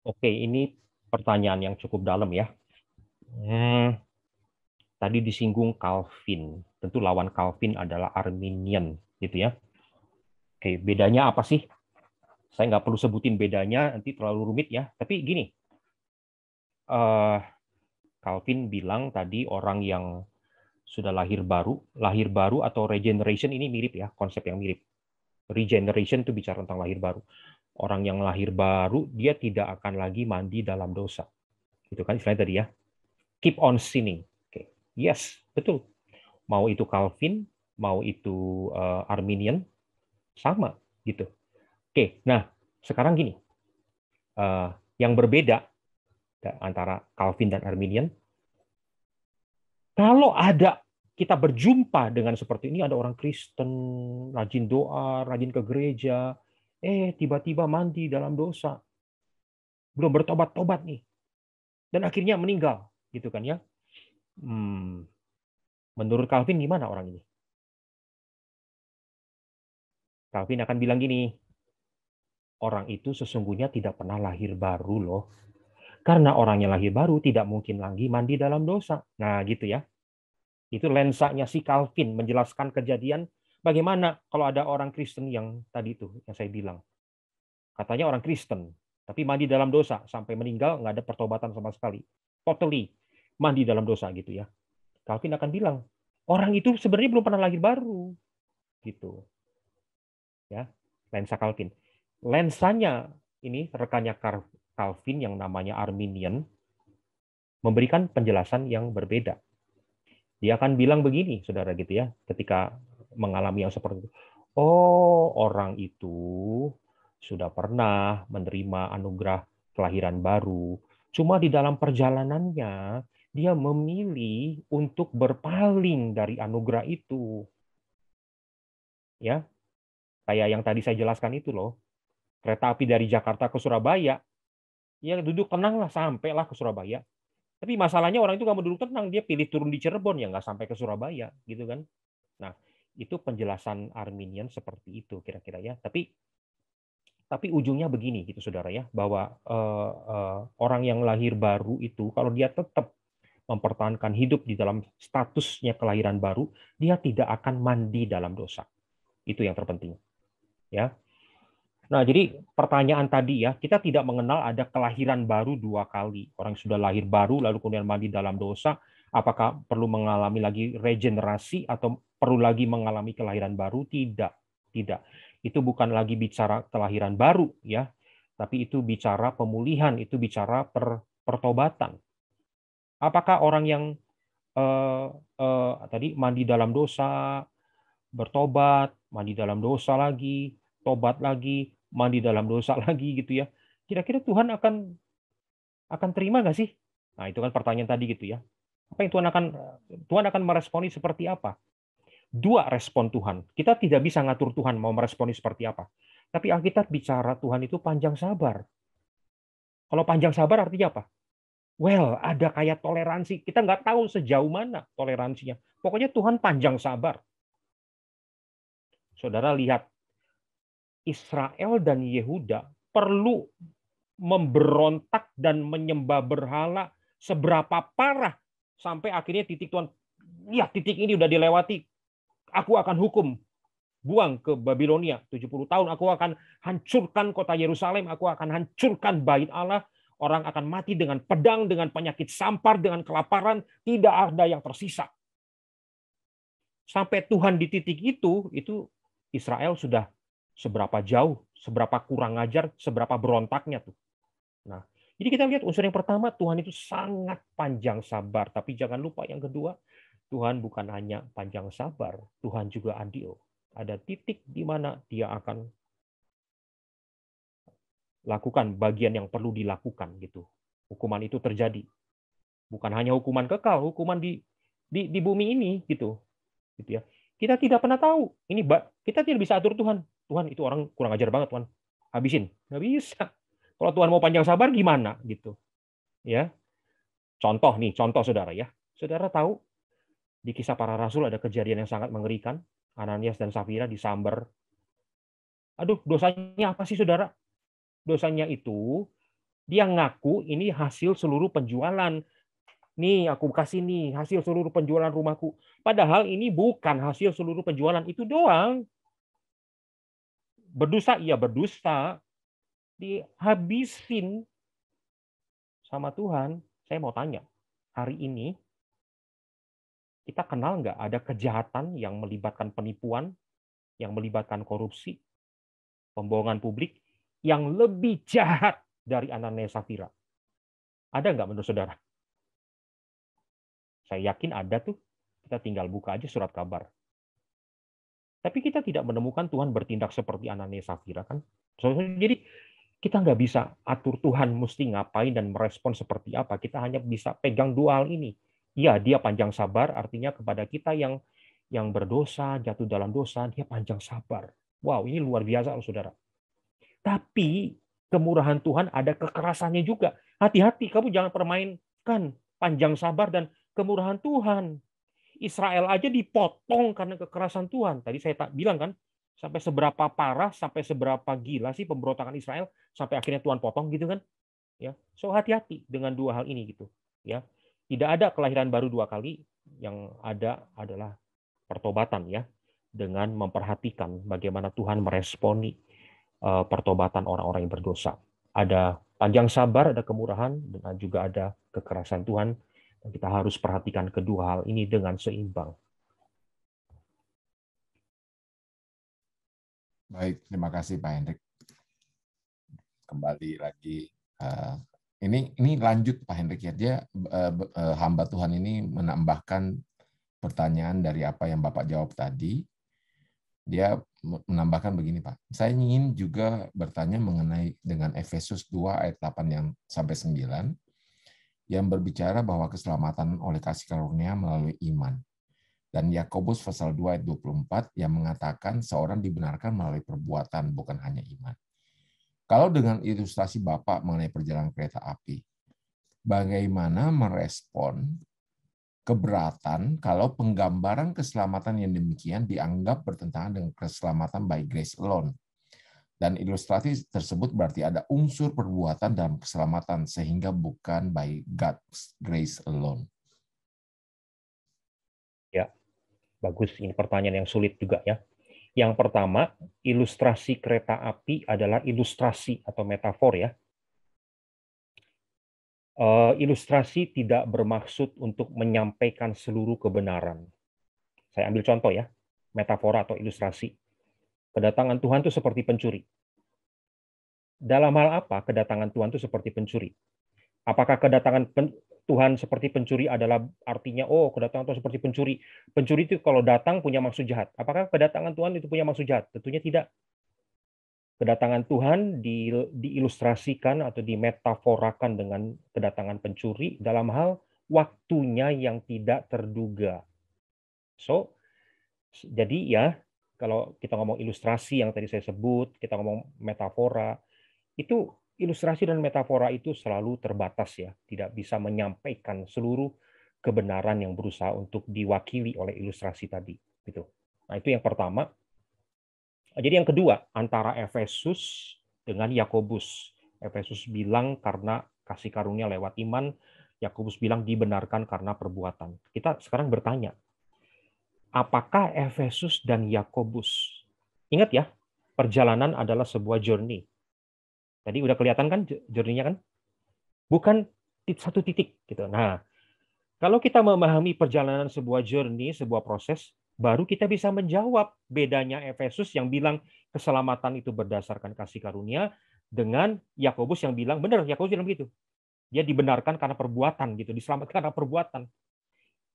Oke, ini pertanyaan yang cukup dalam ya. Tadi disinggung Calvin. Tentu lawan Calvin adalah Arminian, gitu ya. Oke, bedanya apa sih? Saya nggak perlu sebutin bedanya, nanti terlalu rumit ya. Tapi gini, Calvin bilang tadi orang yang sudah lahir baru atau regeneration ini mirip ya, konsep yang mirip. Regeneration itu bicara tentang lahir baru. Orang yang lahir baru, dia tidak akan lagi mandi dalam dosa. Gitu kan istilahnya tadi ya. Keep on sinning. Okay. Yes, betul. Mau itu Calvin, mau itu Arminian, sama gitu. Oke, nah sekarang gini. Yang berbeda antara Calvin dan Arminian, kalau ada kita berjumpa dengan seperti ini, ada orang Kristen, rajin doa, rajin ke gereja, tiba-tiba mandi dalam dosa, belum bertobat-tobat nih, dan akhirnya meninggal, gitu kan ya? Menurut Calvin gimana orang ini? Calvin akan bilang gini, orang itu sesungguhnya tidak pernah lahir baru loh, karena orang yang lahir baru tidak mungkin lagi mandi dalam dosa. Nah, gitu ya. Itu lensanya si Calvin menjelaskan kejadian bagaimana kalau ada orang Kristen yang tadi itu yang saya bilang. Katanya orang Kristen, tapi mandi dalam dosa sampai meninggal nggak ada pertobatan sama sekali. Totally mandi dalam dosa gitu ya. Calvin akan bilang, orang itu sebenarnya belum pernah lahir baru. Gitu. Ya, lensa Calvin. Lensanya ini rekannya Calvin yang namanya Arminian memberikan penjelasan yang berbeda. Dia akan bilang begini, saudara gitu ya, ketika mengalami yang seperti itu. Oh, orang itu sudah pernah menerima anugerah kelahiran baru. Cuma di dalam perjalanannya, dia memilih untuk berpaling dari anugerah itu. Ya, Kayak yang tadi saya jelaskan itu loh. Kereta api dari Jakarta ke Surabaya, ya duduk tenang lah, sampailah ke Surabaya. Tapi masalahnya orang itu nggak mau duduk tenang, dia pilih turun di Cirebon, ya nggak sampai ke Surabaya, gitu kan. Nah, itu penjelasan Arminian seperti itu kira-kira ya. Tapi ujungnya begini gitu saudara ya, bahwa orang yang lahir baru itu kalau dia tetap mempertahankan hidup di dalam statusnya kelahiran baru, dia tidak akan mandi dalam dosa. Itu yang terpenting. Ya. Nah, jadi pertanyaan tadi ya, kita tidak mengenal ada kelahiran baru 2 kali. Orang sudah lahir baru lalu kemudian mandi dalam dosa, apakah perlu mengalami lagi regenerasi atau perlu lagi mengalami kelahiran baru? Tidak. Tidak. Itu bukan lagi bicara kelahiran baru ya, tapi itu bicara pemulihan, itu bicara pertobatan. Apakah orang yang tadi mandi dalam dosa, bertobat, mandi dalam dosa lagi, tobat lagi, mandi dalam dosa lagi gitu ya. Kira-kira Tuhan akan terima nggak sih? Nah, itu kan pertanyaan tadi gitu ya. Apa yang Tuhan akan meresponi seperti apa? 2 respon Tuhan. Kita tidak bisa ngatur Tuhan mau meresponi seperti apa. Tapi Alkitab bicara Tuhan itu panjang sabar. Kalau panjang sabar artinya apa? Well, ada kayak toleransi. Kita nggak tahu sejauh mana toleransinya. Pokoknya Tuhan panjang sabar. Saudara lihat, Israel dan Yehuda perlu memberontak dan menyembah berhala seberapa parah sampai akhirnya titik Tuhan, ya titik ini udah dilewati. Aku akan hukum, buang ke Babilonia 70 tahun. Aku akan hancurkan kota Yerusalem. Aku akan hancurkan bait Allah. Orang akan mati dengan pedang, dengan penyakit sampar, dengan kelaparan. Tidak ada yang tersisa. Sampai Tuhan di titik itu Israel sudah seberapa jauh, seberapa kurang ajar, seberapa berontaknya tuh. Nah, jadi kita lihat unsur yang pertama, Tuhan itu sangat panjang sabar. Tapi jangan lupa yang kedua, Tuhan bukan hanya panjang sabar, Tuhan juga adil. Ada titik di mana dia akan lakukan bagian yang perlu dilakukan gitu. Hukuman itu terjadi. Bukan hanya hukuman kekal, hukuman di bumi ini gitu. Gitu ya. Kita tidak pernah tahu. Ini kita tidak bisa atur Tuhan. Tuhan itu orang kurang ajar banget, Tuhan. Habisin. Nggak bisa. Kalau Tuhan mau panjang sabar gimana gitu. Ya. Contoh saudara ya. Saudara tahu di Kisah Para Rasul ada kejadian yang sangat mengerikan. Ananias dan Safira disamber. Aduh, dosanya apa sih saudara? Dosanya itu dia ngaku ini hasil seluruh penjualan. Nih, aku kasih nih hasil seluruh penjualan rumahku. Padahal ini bukan hasil seluruh penjualan itu doang. Berdosa, iya berdosa. Dihabisin sama Tuhan. Saya mau tanya, hari ini kita kenal nggak ada kejahatan yang melibatkan penipuan, yang melibatkan korupsi, pembohongan publik, yang lebih jahat dari Ananias Safira? Ada nggak menurut saudara? Saya yakin ada tuh. Kita tinggal buka aja surat kabar. Tapi kita tidak menemukan Tuhan bertindak seperti Ananias Safira kan. Jadi kita nggak bisa atur Tuhan mesti ngapain dan merespon seperti apa. Kita hanya bisa pegang 2 hal ini. Iya, dia panjang sabar, artinya kepada kita yang berdosa, jatuh dalam dosa, dia panjang sabar. Wow, ini luar biasa loh saudara. Tapi kemurahan Tuhan ada kekerasannya juga. Hati-hati, kamu jangan permainkan panjang sabar dan kemurahan Tuhan. Israel aja dipotong karena kekerasan Tuhan. Tadi saya tak bilang kan, sampai seberapa parah, sampai seberapa gila sih pemberontakan Israel, sampai akhirnya Tuhan potong gitu kan. Ya, so hati-hati dengan 2 hal ini gitu. Ya, tidak ada kelahiran baru 2 kali. Yang ada adalah pertobatan ya, dengan memperhatikan bagaimana Tuhan meresponi pertobatan orang-orang yang berdosa. Ada panjang sabar, ada kemurahan, dan juga ada kekerasan Tuhan. Dan kita harus perhatikan kedua hal ini dengan seimbang.
Baik, terima kasih Pak Hendrik. Kembali lagi. Ini lanjut Pak Hendrik ya. Dia hamba Tuhan ini menambahkan pertanyaan dari apa yang Bapak jawab tadi. Dia menambahkan begini Pak. Saya ingin juga bertanya mengenai dengan Efesus 2 ayat 8 yang sampai 9 yang berbicara bahwa keselamatan oleh kasih karunia melalui iman. Dan Yakobus pasal 2 ayat 24 yang mengatakan seorang dibenarkan melalui perbuatan, bukan hanya iman. Kalau dengan ilustrasi Bapak mengenai perjalanan kereta api, bagaimana merespon keberatan kalau penggambaran keselamatan yang demikian dianggap bertentangan dengan keselamatan by grace alone? Dan ilustrasi tersebut berarti ada unsur perbuatan dalam keselamatan, sehingga bukan by God's grace alone.
Ya, bagus. Ini pertanyaan yang sulit juga ya. Yang pertama, ilustrasi kereta api adalah ilustrasi atau metafor ya. Ilustrasi tidak bermaksud untuk menyampaikan seluruh kebenaran. Saya ambil contoh ya, metafora atau ilustrasi. Kedatangan Tuhan itu seperti pencuri. Dalam hal apa kedatangan Tuhan itu seperti pencuri? Apakah kedatangan Tuhan seperti pencuri adalah artinya, oh kedatangan Tuhan seperti pencuri. Pencuri itu kalau datang punya maksud jahat. Apakah kedatangan Tuhan itu punya maksud jahat? Tentunya tidak. Kedatangan Tuhan diilustrasikan atau dimetaforakan dengan kedatangan pencuri dalam hal waktunya yang tidak terduga. So, jadi ya, kalau kita ngomong ilustrasi yang tadi saya sebut, kita ngomong metafora, itu ilustrasi dan metafora itu selalu terbatas ya, tidak bisa menyampaikan seluruh kebenaran yang berusaha untuk diwakili oleh ilustrasi tadi. Gitu. Nah itu yang pertama. Jadi yang kedua, antara Efesus dengan Yakobus. Efesus bilang karena kasih karunia lewat iman, Yakobus bilang dibenarkan karena perbuatan. Kita sekarang bertanya, apakah Efesus dan Yakobus? Ingat ya, perjalanan adalah sebuah journey. Tadi udah kelihatan kan journey-nya kan? Bukan satu titik gitu. Nah, kalau kita memahami perjalanan sebuah journey, sebuah proses, baru kita bisa menjawab bedanya Efesus yang bilang keselamatan itu berdasarkan kasih karunia dengan Yakobus yang bilang, benar, Yakobus bilang begitu. Dia dibenarkan karena perbuatan gitu, diselamatkan karena perbuatan.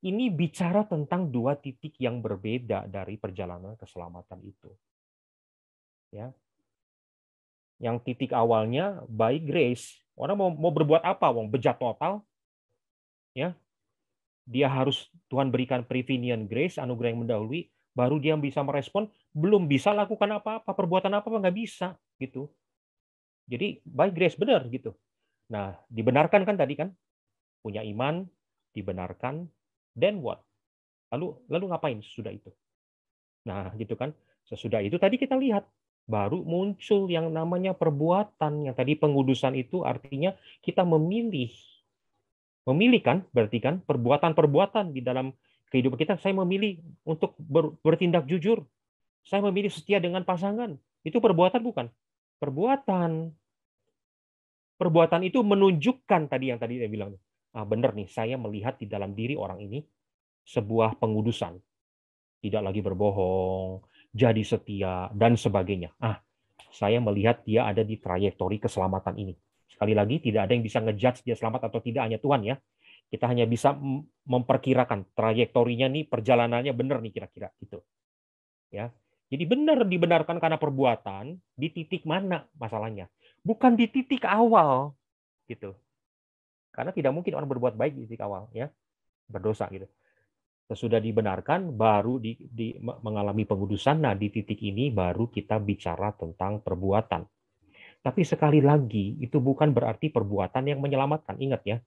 Ini bicara tentang dua titik yang berbeda dari perjalanan keselamatan itu. Ya. Yang titik awalnya by grace. Orang mau berbuat apa? Mau bejat total? Ya. Dia harus Tuhan berikan prevenient grace, anugerah yang mendahului, baru dia bisa merespon, belum bisa lakukan apa-apa, perbuatan apa-apa nggak bisa gitu. Jadi by grace benar gitu. Nah, dibenarkan kan tadi kan? Punya iman, dibenarkan, then what? Lalu ngapain sesudah itu? Nah, gitu kan. Sesudah itu tadi kita lihat baru muncul yang namanya perbuatan. Yang tadi pengudusan itu artinya kita memilih. Memilih kan, berarti kan perbuatan-perbuatan di dalam kehidupan kita. Saya memilih untuk bertindak jujur. Saya memilih setia dengan pasangan. Itu perbuatan bukan? Perbuatan. Perbuatan itu menunjukkan tadi yang tadi saya bilang. Benar nih, saya melihat di dalam diri orang ini sebuah pengudusan. Tidak lagi berbohong, jadi setia, dan sebagainya. Saya melihat dia ada di trayektori keselamatan ini. Sekali lagi, tidak ada yang bisa ngejudge dia selamat atau tidak, hanya Tuhan ya. Kita hanya bisa memperkirakan trayektorinya nih, perjalanannya benar nih kira-kira gitu. Ya. Jadi benar dibenarkan karena perbuatan, di titik mana masalahnya? Bukan di titik awal gitu. Karena tidak mungkin orang berbuat baik di titik awal ya. Berdosa gitu. Sesudah dibenarkan baru mengalami pengudusan. Nah, di titik ini baru kita bicara tentang perbuatan. Tapi sekali lagi, itu bukan berarti perbuatan yang menyelamatkan. Ingat ya,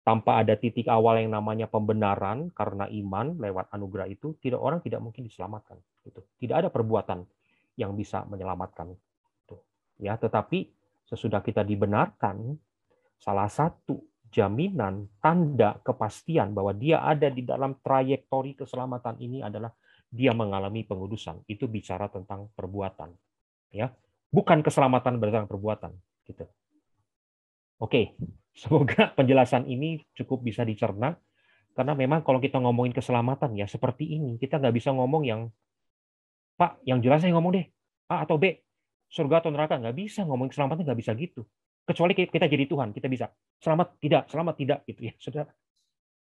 tanpa ada titik awal yang namanya pembenaran karena iman lewat anugerah itu, orang tidak mungkin diselamatkan. Tidak ada perbuatan yang bisa menyelamatkan. Ya, tetapi sesudah kita dibenarkan, salah satu jaminan, tanda, kepastian bahwa dia ada di dalam trayektori keselamatan ini adalah dia mengalami pengudusan. Itu bicara tentang perbuatan. Ya, bukan keselamatan berdasarkan perbuatan. Gitu. Oke, semoga penjelasan ini cukup bisa dicerna. Karena memang kalau kita ngomongin keselamatan ya seperti ini, kita nggak bisa ngomong yang, Pak, yang jelas saya ngomong deh, A atau B, surga atau neraka. Nggak bisa ngomongin keselamatan, nggak bisa gitu. Kecuali kita jadi Tuhan, kita bisa. Selamat tidak, gitu ya. Saudara.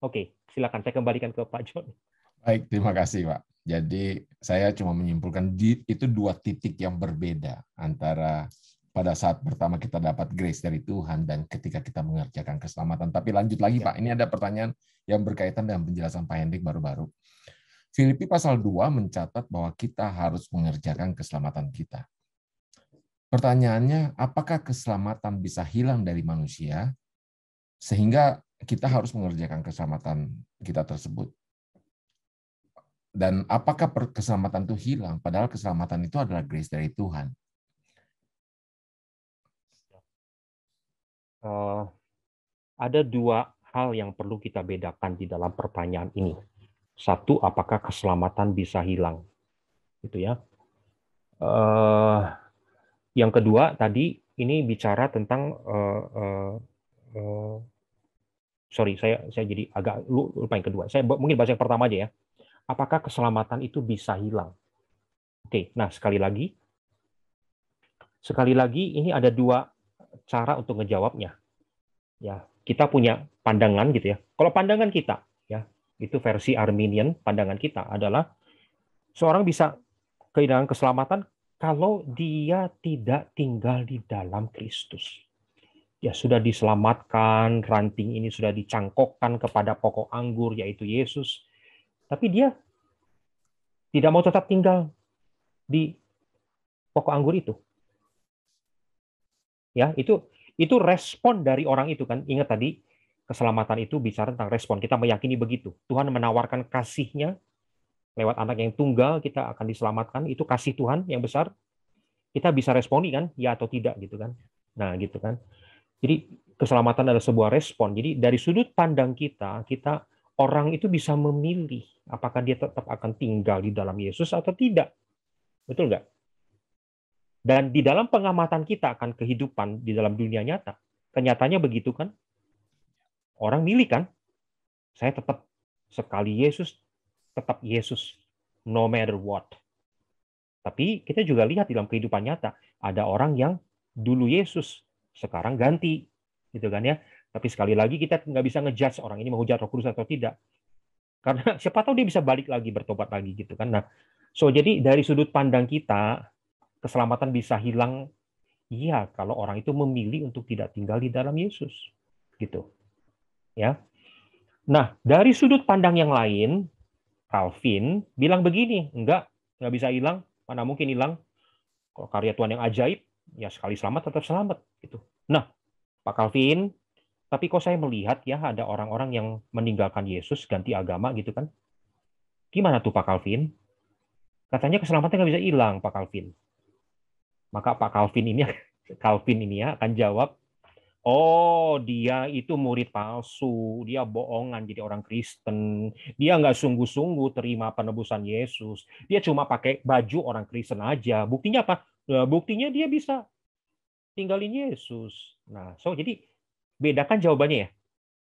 Oke, silakan saya kembalikan ke Pak John.
Baik, terima kasih Pak. Jadi saya cuma menyimpulkan itu dua titik yang berbeda antara pada saat pertama kita dapat grace dari Tuhan dan ketika kita mengerjakan keselamatan. Tapi lanjut lagi Pak, ini ada pertanyaan yang berkaitan dengan penjelasan Pak Hendrik baru-baru. Filipi pasal 2 mencatat bahwa kita harus mengerjakan keselamatan kita. Pertanyaannya, apakah keselamatan bisa hilang dari manusia sehingga kita harus mengerjakan keselamatan kita tersebut? Dan apakah keselamatan itu hilang, padahal keselamatan itu adalah grace dari Tuhan?
Ada dua hal yang perlu kita bedakan di dalam pertanyaan ini. Satu, apakah keselamatan bisa hilang? Gitu ya. Yang kedua, tadi ini bicara tentang sorry, saya jadi agak lupa yang kedua. Saya mungkin bahas yang pertama aja ya. Apakah keselamatan itu bisa hilang? Oke, nah sekali lagi ini ada dua cara untuk ngejawabnya. Ya, kita punya pandangan gitu ya. Kalau pandangan kita, ya, itu versi Arminian, pandangan kita adalah seorang bisa kehilangan keselamatan kalau dia tidak tinggal di dalam Kristus. Ya, sudah diselamatkan, ranting ini sudah dicangkokkan kepada pokok anggur, yaitu Yesus. Tapi dia tidak mau tetap tinggal di pokok anggur itu. Ya, itu respon dari orang itu kan. Ingat tadi, keselamatan itu bicara tentang respon. Kita meyakini begitu. Tuhan menawarkan kasih-Nya lewat anak yang tunggal, kita akan diselamatkan. Itu kasih Tuhan yang besar. Kita bisa responi kan, ya atau tidak gitu kan. Nah, gitu kan. Jadi keselamatan adalah sebuah respon. Jadi dari sudut pandang kita orang itu bisa memilih apakah dia tetap akan tinggal di dalam Yesus atau tidak. Betul nggak? Dan di dalam pengamatan kita akan kehidupan di dalam dunia nyata, kenyataannya begitu kan? Orang milih kan? Saya tetap sekali Yesus, tetap Yesus, no matter what. Tapi kita juga lihat di dalam kehidupan nyata, ada orang yang dulu Yesus, sekarang ganti, gitu kan ya. Tapi sekali lagi kita nggak bisa ngejudge orang ini menghujat Roh Kudus atau tidak, karena siapa tahu dia bisa balik lagi, bertobat lagi, gitu kan. Nah, jadi dari sudut pandang kita, keselamatan bisa hilang, iya, kalau orang itu memilih untuk tidak tinggal di dalam Yesus, gitu, ya. Nah, dari sudut pandang yang lain, Calvin bilang begini, nggak bisa hilang, mana mungkin hilang. Kalau karya Tuhan yang ajaib, ya sekali selamat tetap selamat. Gitu. Nah, Pak Calvin, tapi kok saya melihat ya ada orang-orang yang meninggalkan Yesus, ganti agama gitu kan. Gimana tuh Pak Calvin? Katanya keselamatan nggak bisa hilang, Pak Calvin. Maka Pak Calvin ini ya akan jawab, oh dia itu murid palsu, dia bohongan jadi orang Kristen, dia nggak sungguh-sungguh terima penebusan Yesus, dia cuma pakai baju orang Kristen aja. Buktinya apa? Buktinya dia bisa tinggalin Yesus. Nah, jadi bedakan jawabannya ya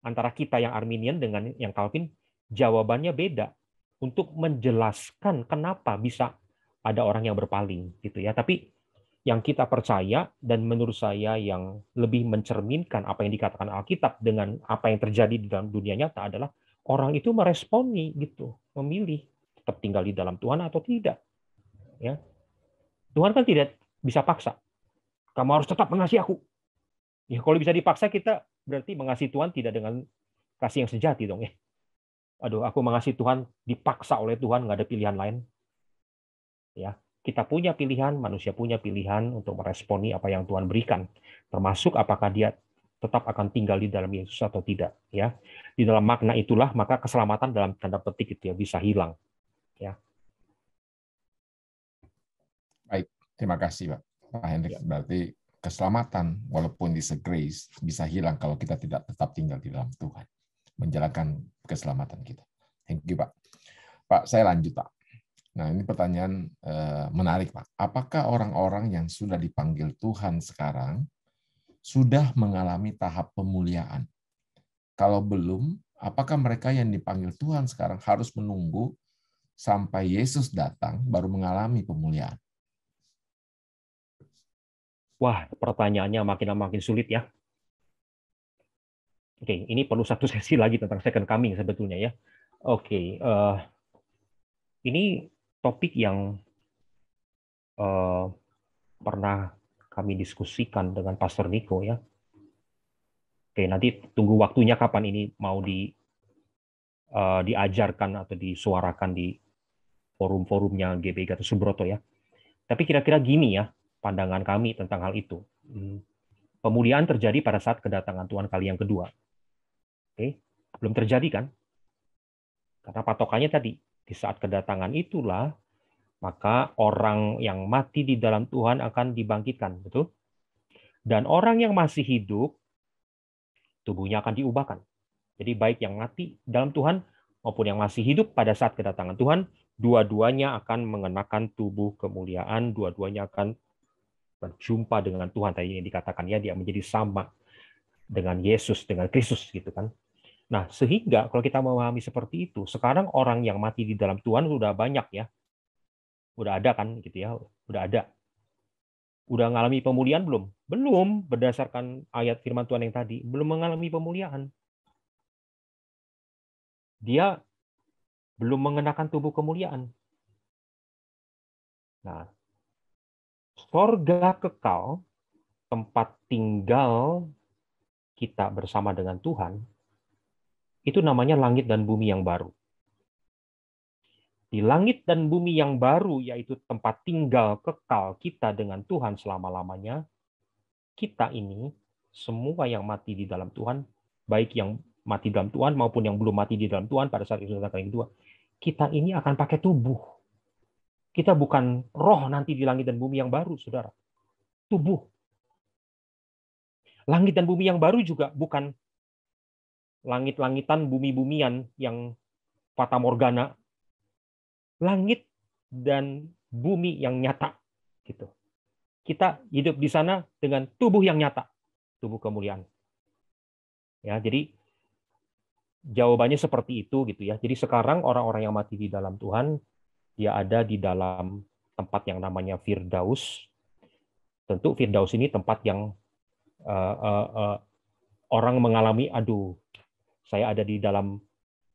antara kita yang Arminian dengan yang Calvin. Jawabannya beda untuk menjelaskan kenapa bisa ada orang yang berpaling gitu ya. Tapi yang kita percaya dan menurut saya yang lebih mencerminkan apa yang dikatakan Alkitab dengan apa yang terjadi di dalam dunia nyata adalah orang itu meresponi gitu, memilih tetap tinggal di dalam Tuhan atau tidak. Ya, Tuhan kan tidak bisa paksa. Kamu harus tetap mengasihi aku. Ya, kalau bisa dipaksa kita berarti mengasihi Tuhan tidak dengan kasih yang sejati dong ya. Aduh, aku mengasihi Tuhan dipaksa oleh Tuhan, nggak ada pilihan lain. Ya, kita punya pilihan, manusia punya pilihan untuk meresponi apa yang Tuhan berikan, termasuk apakah dia tetap akan tinggal di dalam Yesus atau tidak. Ya, di dalam makna itulah maka keselamatan dalam tanda petik itu ya bisa hilang. Ya.
Baik, terima kasih Pak Hendrik.
Ya.
Berarti keselamatan walaupun is a grace bisa hilang kalau kita tidak tetap tinggal di dalam Tuhan, menjalankan keselamatan kita. Thank you Pak. Pak, saya lanjut Pak. Nah, ini pertanyaan menarik, Pak. Apakah orang-orang yang sudah dipanggil Tuhan sekarang sudah mengalami tahap pemuliaan? Kalau belum, apakah mereka yang dipanggil Tuhan sekarang harus menunggu sampai Yesus datang baru mengalami pemuliaan?
Wah, pertanyaannya makin sulit ya. Oke, ini perlu satu sesi lagi tentang second coming sebetulnya ya. Oke, ini topik yang pernah kami diskusikan dengan Pastor Niko ya. Oke, nanti tunggu waktunya kapan ini mau diajarkan atau disuarakan di forum-forumnya GBI Gatot Subroto ya. Tapi kira-kira gini ya pandangan kami tentang hal itu. Pemuliaan terjadi pada saat kedatangan Tuhan kali yang kedua. Oke, belum terjadi kan? Karena patokannya tadi, di saat kedatangan itulah, maka orang yang mati di dalam Tuhan akan dibangkitkan, betul? Dan orang yang masih hidup, tubuhnya akan diubahkan. Jadi baik yang mati dalam Tuhan maupun yang masih hidup pada saat kedatangan Tuhan, dua-duanya akan mengenakan tubuh kemuliaan, dua-duanya akan berjumpa dengan Tuhan. Tadi yang dikatakan ya, dia menjadi sama dengan Yesus, dengan Kristus gitu kan. Nah, sehingga kalau kita memahami seperti itu, sekarang orang yang mati di dalam Tuhan sudah banyak ya. Udah ada kan gitu ya, udah ada. Udah mengalami pemulihan belum? Belum, berdasarkan ayat firman Tuhan yang tadi, belum mengalami pemulihan. Dia belum mengenakan tubuh kemuliaan. Nah, sorga kekal, tempat tinggal kita bersama dengan Tuhan, itu namanya langit dan bumi yang baru. Di langit dan bumi yang baru, yaitu tempat tinggal kekal kita dengan Tuhan selama-lamanya, kita ini, semua yang mati di dalam Tuhan, baik yang mati dalam Tuhan maupun yang belum mati di dalam Tuhan pada saat itu kali kedua, kita ini akan pakai tubuh. Kita bukan roh nanti di langit dan bumi yang baru, saudara. Tubuh. Langit dan bumi yang baru juga bukan langit-langitan, bumi-bumian yang fata morgana. Langit dan bumi yang nyata. Gitu. Kita hidup di sana dengan tubuh yang nyata. Tubuh kemuliaan. Ya, jadi jawabannya seperti itu gitu ya. Jadi sekarang orang-orang yang mati di dalam Tuhan, dia ada di dalam tempat yang namanya Firdaus. Tentu Firdaus ini tempat yang orang mengalami, aduh, saya ada di dalam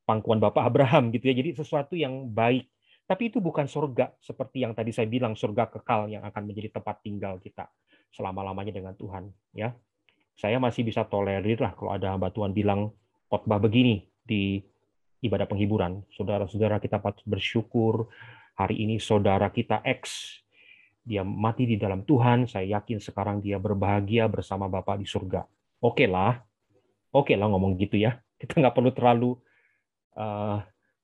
pangkuan Bapak Abraham gitu ya. Jadi sesuatu yang baik. Tapi itu bukan surga seperti yang tadi saya bilang, surga kekal yang akan menjadi tempat tinggal kita selama-lamanya dengan Tuhan. Ya, saya masih bisa tolerir lah kalau ada hamba Tuhan bilang khotbah begini di ibadah penghiburan. Saudara-saudara kita patut bersyukur hari ini saudara kita X dia mati di dalam Tuhan. Saya yakin sekarang dia berbahagia bersama Bapa di surga. Oke lah ngomong gitu ya. Kita nggak perlu terlalu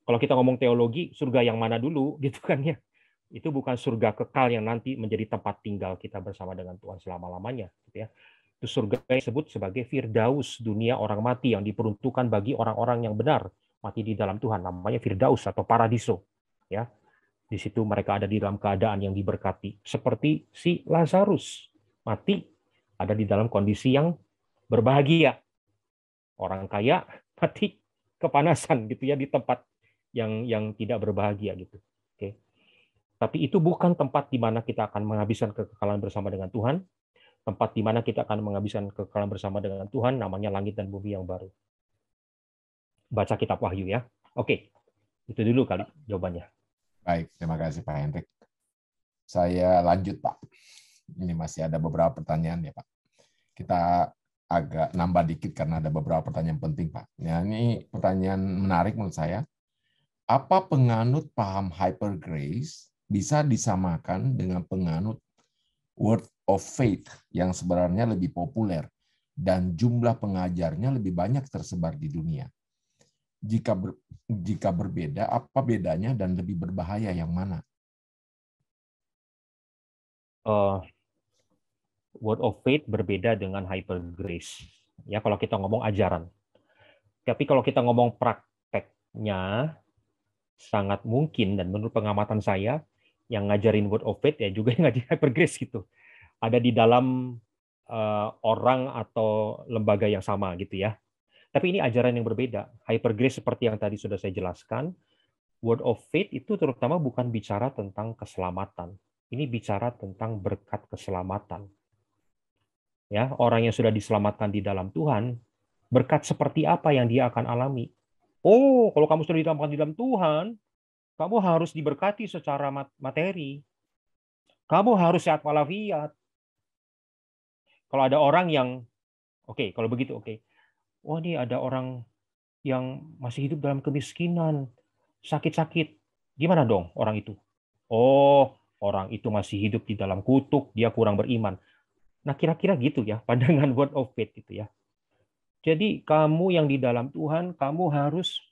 kalau kita ngomong teologi, surga yang mana dulu gitu kan ya. Itu bukan surga kekal yang nanti menjadi tempat tinggal kita bersama dengan Tuhan selama-lamanya gitu ya. Itu surga yang disebut sebagai Firdaus, dunia orang mati yang diperuntukkan bagi orang-orang yang benar mati di dalam Tuhan, namanya Firdaus atau paradiso ya. Di situ mereka ada di dalam keadaan yang diberkati, seperti si Lazarus mati ada di dalam kondisi yang berbahagia. Orang kaya mati kepanasan gitu ya di tempat yang tidak berbahagia gitu. Oke. Tapi itu bukan tempat di mana kita akan menghabiskan kekekalan bersama dengan Tuhan. Tempat di mana kita akan menghabiskan kekekalan bersama dengan Tuhan namanya langit dan bumi yang baru. Baca kitab Wahyu ya. Oke. Itu dulu kali jawabannya.
Baik, terima kasih Pak Hendrik. Saya lanjut Pak. Ini masih ada beberapa pertanyaan ya Pak. Kita agak nambah dikit karena ada beberapa pertanyaan penting Pak. Ya, ini pertanyaan menarik menurut saya. Apa penganut paham hyper grace bisa disamakan dengan penganut word of faith yang sebenarnya lebih populer dan jumlah pengajarnya lebih banyak tersebar di dunia? Jika berbeda, apa bedanya dan lebih berbahaya yang mana?
Word of faith berbeda dengan hyper grace. Ya, kalau kita ngomong ajaran. Tapi kalau kita ngomong prakteknya, sangat mungkin dan menurut pengamatan saya yang ngajarin word of faith ya juga yang ngajarin hyper grace gitu. Ada di dalam orang atau lembaga yang sama gitu ya. Tapi ini ajaran yang berbeda. Hyper grace seperti yang tadi sudah saya jelaskan, word of faith itu terutama bukan bicara tentang keselamatan. Ini bicara tentang berkat keselamatan. Ya, orang yang sudah diselamatkan di dalam Tuhan, berkat seperti apa yang dia akan alami? Oh, kalau kamu sudah diselamatkan di dalam Tuhan, kamu harus diberkati secara materi. Kamu harus sehat walafiat. Kalau ada orang yang, oke, kalau begitu, oke. Wah, ini ada orang yang masih hidup dalam kemiskinan, sakit-sakit. Gimana dong orang itu? Oh, orang itu masih hidup di dalam kutuk, dia kurang beriman. Nah, kira-kira gitu ya, pandangan word of faith gitu ya. Jadi kamu yang di dalam Tuhan, kamu harus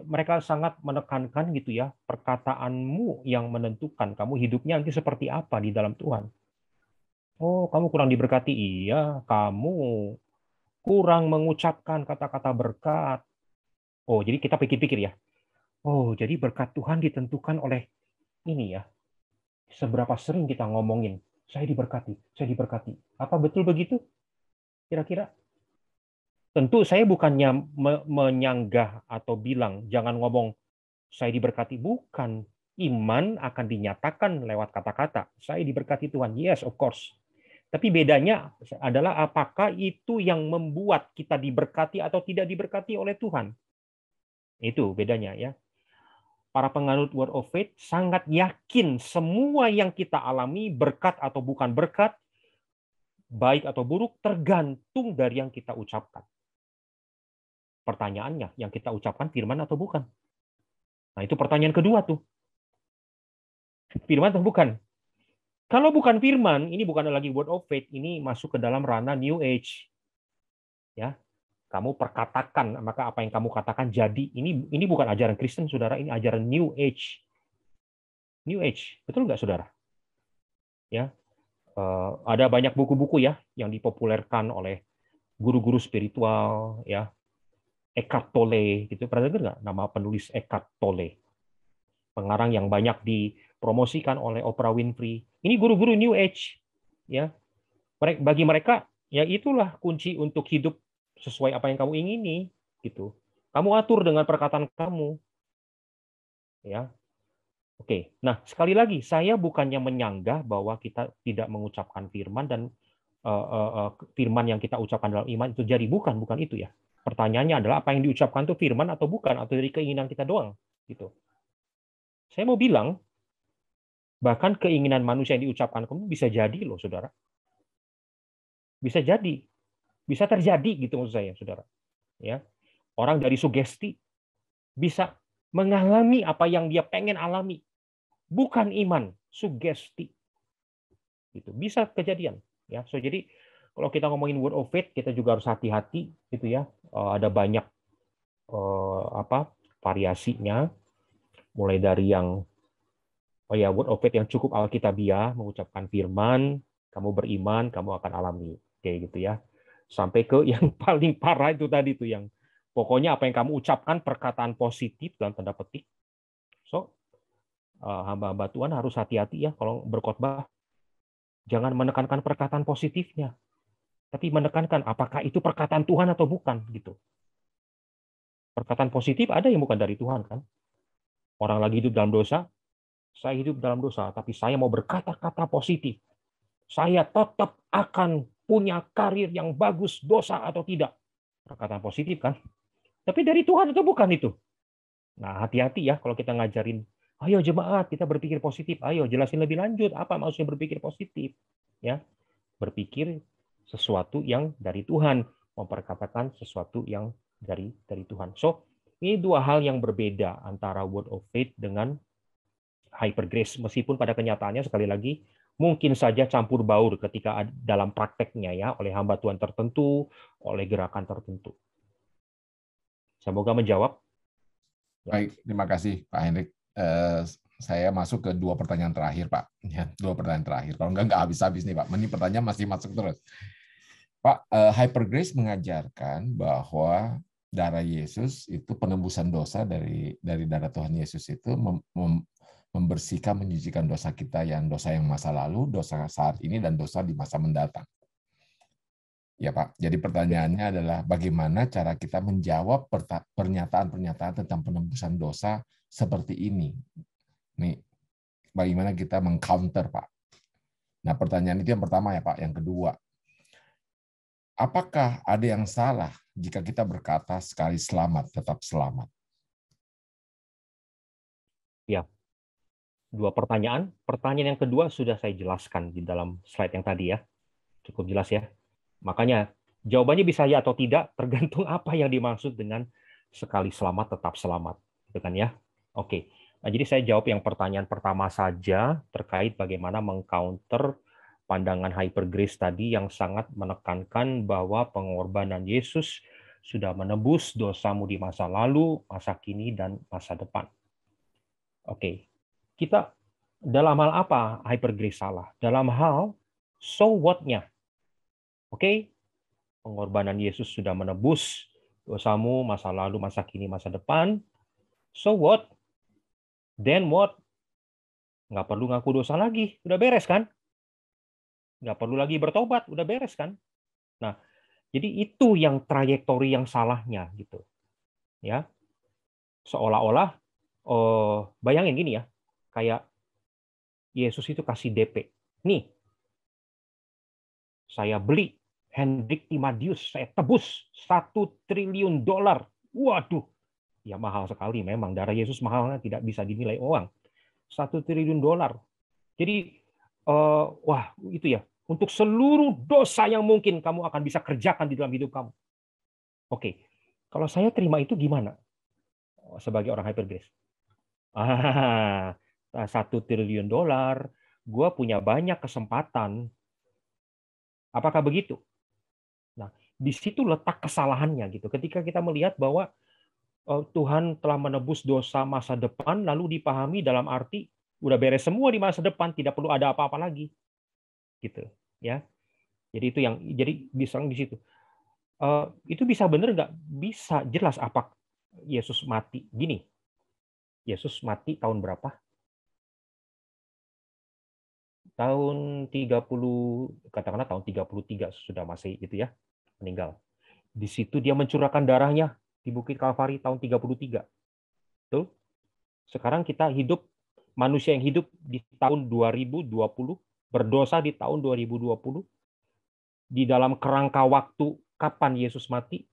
mereka sangat menekankan gitu ya, perkataanmu yang menentukan kamu hidupnya nanti seperti apa di dalam Tuhan. Oh, kamu kurang diberkati, iya. Kamu kurang mengucapkan kata-kata berkat. Oh, jadi kita pikir-pikir ya. Oh, jadi berkat Tuhan ditentukan oleh ini ya. Seberapa sering kita ngomongin, saya diberkati, saya diberkati. Apa betul begitu? Kira-kira? Tentu saya bukannya menyanggah atau bilang, jangan ngomong, saya diberkati. Bukan. Iman akan dinyatakan lewat kata-kata. Saya diberkati Tuhan. Yes, of course. Tapi bedanya adalah apakah itu yang membuat kita diberkati atau tidak diberkati oleh Tuhan. Itu bedanya ya. Para penganut word of faith sangat yakin semua yang kita alami, berkat atau bukan berkat, baik atau buruk, tergantung dari yang kita ucapkan. Pertanyaannya, yang kita ucapkan firman atau bukan? Nah, itu pertanyaan kedua tuh. Firman atau bukan? Kalau bukan firman, ini bukan lagi word of faith, ini masuk ke dalam ranah New Age. Ya, kamu perkatakan, maka apa yang kamu katakan jadi. Ini bukan ajaran Kristen, saudara. Ini ajaran New Age. New Age, betul nggak, saudara? Ya, ada banyak buku-buku ya yang dipopulerkan oleh guru-guru spiritual, ya. Eckhart Tolle, gitu. Pernah dengar nggak nama penulis Eckhart Tolle? Pengarang yang banyak dipromosikan oleh Oprah Winfrey. Ini guru-guru New Age, ya. Bagi mereka, ya itulah kunci untuk hidup sesuai apa yang kamu ingini, gitu. Kamu atur dengan perkataan kamu, ya. Oke. Nah, sekali lagi, saya bukannya menyanggah bahwa kita tidak mengucapkan firman dan firman yang kita ucapkan dalam iman itu jadi. Bukan itu ya. Pertanyaannya adalah apa yang diucapkan itu firman atau bukan, atau dari keinginan kita doang, gitu. Saya mau bilang, bahkan keinginan manusia yang diucapkan kamu bisa jadi loh, saudara. Bisa jadi, bisa terjadi gitu maksud saya, saudara. Ya, orang dari sugesti bisa mengalami apa yang dia pengen alami, bukan iman, sugesti. Gitu. Bisa kejadian. Ya, so jadi kalau kita ngomongin word of faith, kita juga harus hati-hati, gitu ya. Ada banyak variasinya, mulai dari yang word of faith yang cukup alkitabiah, mengucapkan firman, kamu beriman, kamu akan alami, kayak gitu ya. Sampai ke yang paling parah itu tadi tuh, yang pokoknya apa yang kamu ucapkan perkataan positif dalam tanda petik. So hamba-hamba Tuhan harus hati-hati ya kalau berkhotbah. Jangan menekankan perkataan positifnya, tapi menekankan apakah itu perkataan Tuhan atau bukan, gitu. Perkataan positif ada yang bukan dari Tuhan kan. Orang lagi hidup dalam dosa, saya hidup dalam dosa, tapi saya mau berkata-kata positif. Saya tetap akan punya karir yang bagus, dosa atau tidak. Perkataan positif kan. Tapi dari Tuhan atau bukan itu? Nah, hati-hati ya kalau kita ngajarin, ayo jemaat kita berpikir positif. Ayo jelasin lebih lanjut apa maksudnya berpikir positif. Ya, berpikir sesuatu yang dari Tuhan, memperkatakan sesuatu yang dari Tuhan. So, ini dua hal yang berbeda antara word of faith dengan hyper grace, meskipun pada kenyataannya sekali lagi mungkin saja campur baur ketika dalam prakteknya ya, oleh hamba Tuhan tertentu, oleh gerakan tertentu. Semoga menjawab.
Baik, terima kasih Pak Hendrik. Saya masuk ke dua pertanyaan terakhir, Pak. Ya, dua pertanyaan terakhir. Kalau nggak habis-habis nih, Pak. Ini pertanyaan masih masuk terus. Pak, Hyper Grace mengajarkan bahwa darah Yesus itu penebusan dosa dari darah Tuhan Yesus itu membersihkan, menyucikan dosa kita, dosa yang masa lalu, dosa saat ini, dan dosa di masa mendatang. Ya Pak, jadi pertanyaannya adalah bagaimana cara kita menjawab pernyataan-pernyataan tentang penebusan dosa seperti ini. Nih, bagaimana kita meng-counter, Pak? Nah, pertanyaan itu yang pertama ya Pak. Yang kedua, apakah ada yang salah jika kita berkata sekali selamat, tetap selamat?
Ya. Dua pertanyaan. Pertanyaan yang kedua sudah saya jelaskan di dalam slide yang tadi ya. Cukup jelas ya. Makanya jawabannya bisa ya atau tidak tergantung apa yang dimaksud dengan sekali selamat tetap selamat. Gitu kan ya. Oke. Nah, jadi saya jawab yang pertanyaan pertama saja terkait bagaimana mengcounter pandangan hyper grace tadi yang sangat menekankan bahwa pengorbanan Yesus sudah menebus dosamu di masa lalu, masa kini, dan masa depan. Oke. Kita dalam hal apa hyper grace salah? Dalam hal so what-nya. Oke? Pengorbanan Yesus sudah menebus dosamu, masa lalu, masa kini, masa depan. So what? Then what? Nggak perlu ngaku dosa lagi. Udah beres kan? Nggak perlu lagi bertobat. Udah beres kan? Nah, jadi itu yang trajektori yang salahnya gitu. Ya, seolah-olah bayangin gini ya, kayak Yesus itu kasih DP. Nih, saya beli Hendrik Timadius, saya tebus $1 triliun. Waduh, ya mahal sekali memang. Darah Yesus mahalnya tidak bisa dinilai uang. $1 triliun. Jadi, wah itu ya. Untuk seluruh dosa yang mungkin kamu akan bisa kerjakan di dalam hidup kamu. Oke, kalau saya terima itu gimana? Sebagai orang hyper grace. $1 triliun, gue punya banyak kesempatan. Apakah begitu? Nah, di situ letak kesalahannya gitu. Ketika kita melihat bahwa Tuhan telah menebus dosa masa depan, lalu dipahami dalam arti udah beres semua di masa depan, tidak perlu ada apa-apa lagi, gitu, ya. Jadi itu yang jadi diserang di situ. Itu bisa bener nggak? Bisa jelas apa Yesus mati? Gini, Yesus mati tahun berapa? Tahun 30, katakanlah tahun 33 sudah Masehi gitu ya, meninggal. Di situ dia mencurahkan darahnya di Bukit Kalvari tahun 33. Tuh. Sekarang kita hidup, manusia yang hidup di tahun 2020, berdosa di tahun 2020, di dalam kerangka waktu kapan Yesus mati,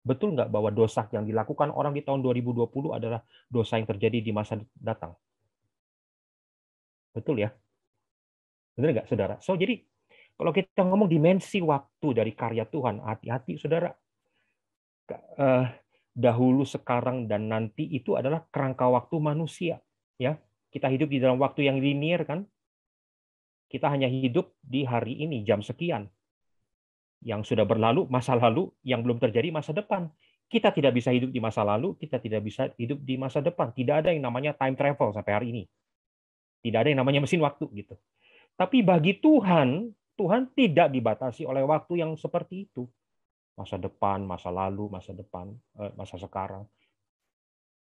betul nggak bahwa dosa yang dilakukan orang di tahun 2020 adalah dosa yang terjadi di masa datang? Betul ya? Benar nggak, saudara? So, jadi kalau kita ngomong dimensi waktu dari karya Tuhan, hati-hati, saudara. Dahulu, sekarang, dan nanti itu adalah kerangka waktu manusia. Ya, kita hidup di dalam waktu yang linier kan? Kita hanya hidup di hari ini, jam sekian. Yang sudah berlalu, masa lalu, yang belum terjadi, masa depan. Kita tidak bisa hidup di masa lalu, kita tidak bisa hidup di masa depan. Tidak ada yang namanya time travel sampai hari ini. Tidak ada yang namanya mesin waktu gitu. Tapi bagi Tuhan, Tuhan tidak dibatasi oleh waktu yang seperti itu. Masa depan, masa lalu, masa depan, masa sekarang.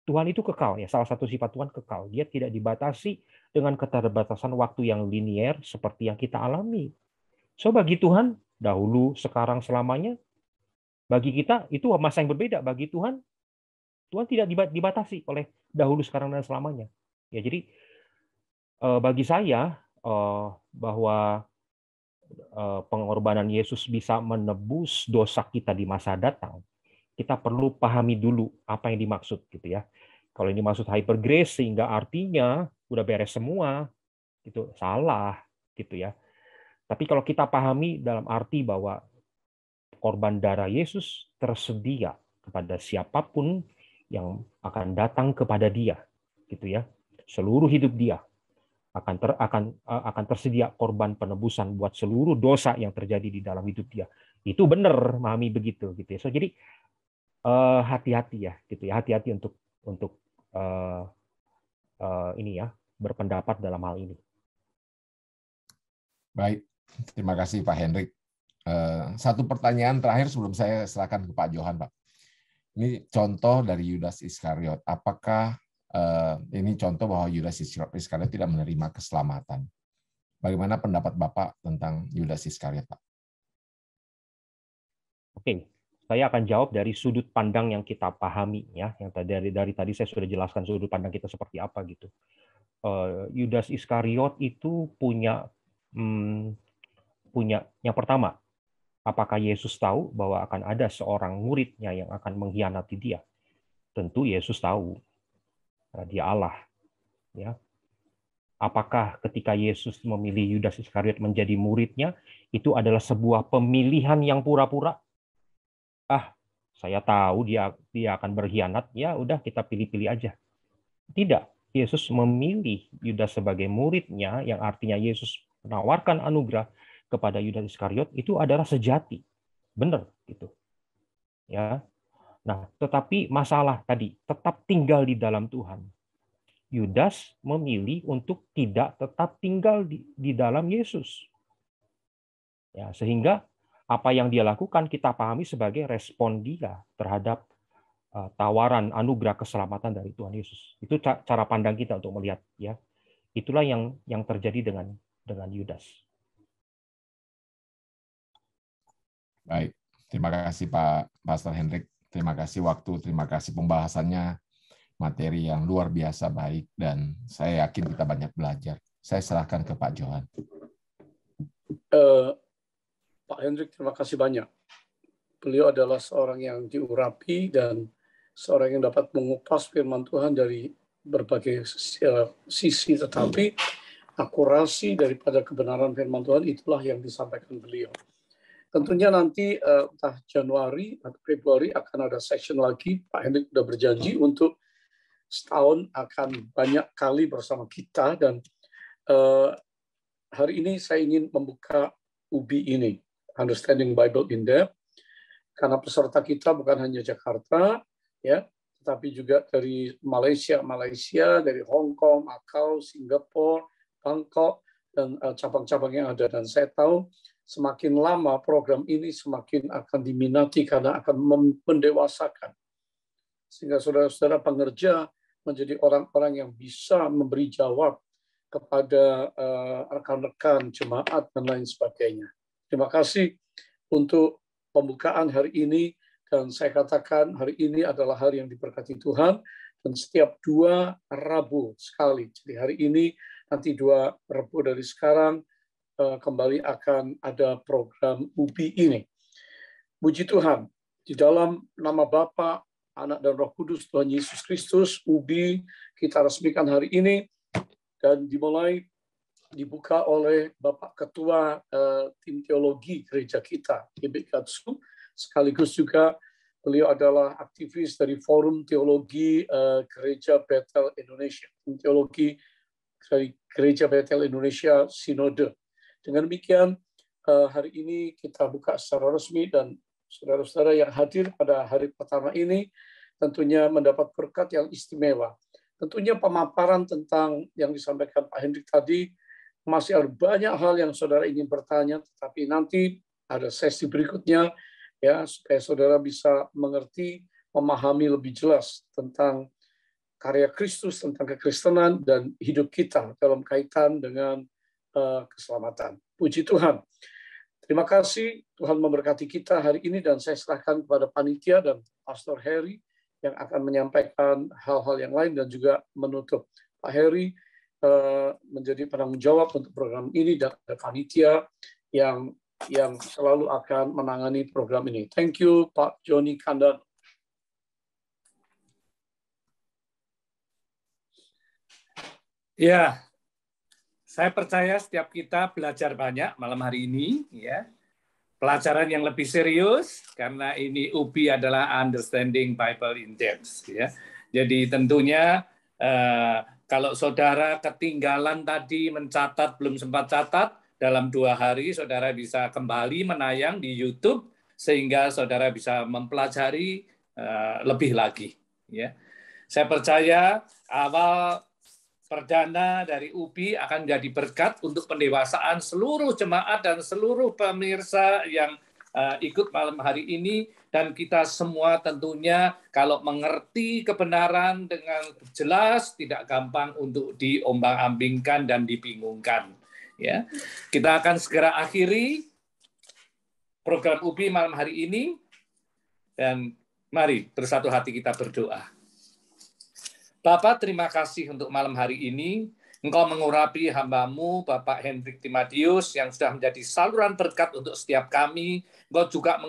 Tuhan itu kekal ya. Salah satu sifat Tuhan kekal. Dia tidak dibatasi dengan keterbatasan waktu yang linier seperti yang kita alami. So bagi Tuhan, dahulu, sekarang, selamanya. Bagi kita itu masa yang berbeda. Bagi Tuhan, Tuhan tidak dibatasi oleh dahulu, sekarang, dan selamanya. Ya, jadi bagi saya bahwa pengorbanan Yesus bisa menebus dosa kita di masa datang, kita perlu pahami dulu apa yang dimaksud gitu ya. Kalau ini maksud hyper grace sehingga artinya udah beres semua, itu salah gitu ya. Tapi kalau kita pahami dalam arti bahwa korban darah Yesus tersedia kepada siapapun yang akan datang kepada Dia, gitu ya. Seluruh hidup Dia akan tersedia korban penebusan buat seluruh dosa yang terjadi di dalam hidup Dia. Itu benar, memahami begitu, gitu ya. So jadi hati-hati ya, gitu ya. Hati-hati untuk ini ya, berpendapat dalam hal ini.
Baik, terima kasih Pak Hendrik. Satu pertanyaan terakhir sebelum saya serahkan ke Pak Johan, Pak. Ini contoh dari Yudas Iskariot. Apakah ini contoh bahwa Yudas Iskariot tidak menerima keselamatan? Bagaimana pendapat Bapak tentang Yudas Iskariot, Pak?
Oke, saya akan jawab dari sudut pandang yang kita pahami ya. Yang dari tadi saya sudah jelaskan sudut pandang kita seperti apa gitu. Yudas Iskariot itu punya yang pertama, apakah Yesus tahu bahwa akan ada seorang muridnya yang akan mengkhianati dia? Tentu Yesus tahu. Dia Allah, ya. Apakah ketika Yesus memilih Yudas Iskariot menjadi muridnya, itu adalah sebuah pemilihan yang pura-pura? Ah, saya tahu dia akan berkhianat, ya udah kita pilih-pilih aja. Tidak, Yesus memilih Yudas sebagai muridnya, yang artinya Yesus menawarkan anugerah kepada Yudas Iskariot, itu adalah sejati. Benar gitu. Ya. Nah, tetapi masalah tadi tetap tinggal di dalam Tuhan. Yudas memilih untuk tidak tetap tinggal di dalam Yesus. Ya, sehingga apa yang dia lakukan kita pahami sebagai respon dia terhadap tawaran anugerah keselamatan dari Tuhan Yesus. Itu cara pandang kita untuk melihat, ya. Itulah yang terjadi dengan Yudas.
Baik, terima kasih Pak Pastor Hendrik. Terima kasih waktu, terima kasih pembahasannya. Materi yang luar biasa baik, dan saya yakin kita banyak belajar. Saya serahkan ke Pak Johan.
Pak Hendrik, terima kasih banyak. Beliau adalah seorang yang diurapi dan seorang yang dapat mengupas firman Tuhan dari berbagai sisi, tetapi akurasi daripada kebenaran firman Tuhan itulah yang disampaikan beliau. Tentunya nanti entah Januari atau Februari akan ada session lagi. Pak Hendrik sudah berjanji untuk setahun akan banyak kali bersama kita, dan hari ini saya ingin membuka UBI ini, Understanding Bible in Depth, karena peserta kita bukan hanya Jakarta, ya, tetapi juga dari Malaysia, dari Hong Kong, Macau, Singapura, Bangkok, dan cabang-cabang yang ada. Dan saya tahu semakin lama program ini semakin akan diminati karena akan mendewasakan, sehingga saudara-saudara pengerja menjadi orang-orang yang bisa memberi jawab kepada rekan-rekan jemaat dan lain sebagainya. Terima kasih untuk pembukaan hari ini, dan saya katakan hari ini adalah hari yang diberkati Tuhan, dan setiap 2 Rabu sekali. Jadi hari ini, nanti 2 Rabu dari sekarang, kembali akan ada program UBI ini. Puji Tuhan, di dalam nama Bapa, Anak dan Roh Kudus, Tuhan Yesus Kristus, UBI kita resmikan hari ini, dan dibuka oleh Bapak Ketua Tim Teologi Gereja kita, Gebek Katsu, sekaligus juga beliau adalah aktivis dari Forum Teologi Gereja Bethel Indonesia, Tim Teologi Gereja Bethel Indonesia Sinode. Dengan demikian, hari ini kita buka secara resmi, dan saudara-saudara yang hadir pada hari pertama ini tentunya mendapat berkat yang istimewa. Tentunya pemaparan tentang yang disampaikan Pak Hendrik tadi, masih ada banyak hal yang saudara ingin bertanya, tetapi nanti ada sesi berikutnya, ya, supaya saudara bisa mengerti, memahami lebih jelas tentang karya Kristus, tentang kekristenan, dan hidup kita dalam kaitan dengan keselamatan. Puji Tuhan. Terima kasih, Tuhan memberkati kita hari ini, dan saya serahkan kepada panitia dan Pastor Harry yang akan menyampaikan hal-hal yang lain dan juga menutup. Pak Harry menjadi penanggung jawab untuk program ini, dan ada panitia yang selalu akan menangani program ini. Thank you, Pak Joni Kandan.
Ya, saya percaya setiap kita belajar banyak malam hari ini, ya. Pelajaran yang lebih serius, karena ini UBI adalah Understanding Bible in Depth, ya. Jadi tentunya kalau saudara ketinggalan tadi mencatat, belum sempat catat, dalam 2 hari saudara bisa kembali menayang di YouTube, sehingga saudara bisa mempelajari lebih lagi, ya. Saya percaya awal perdana dari UBI akan jadi berkat untuk pendewasaan seluruh jemaat dan seluruh pemirsa yang ikut malam hari ini, dan kita semua tentunya kalau mengerti kebenaran dengan jelas, tidak gampang untuk diombang-ambingkan dan dibingungkan. Ya, kita akan segera akhiri program UBI malam hari ini, dan mari bersatu hati kita berdoa. Bapak, terima kasih untuk malam hari ini. Engkau mengurapi hamba-Mu, Bapak Hendrik Timadius, yang sudah menjadi saluran berkat untuk setiap kami. Engkau juga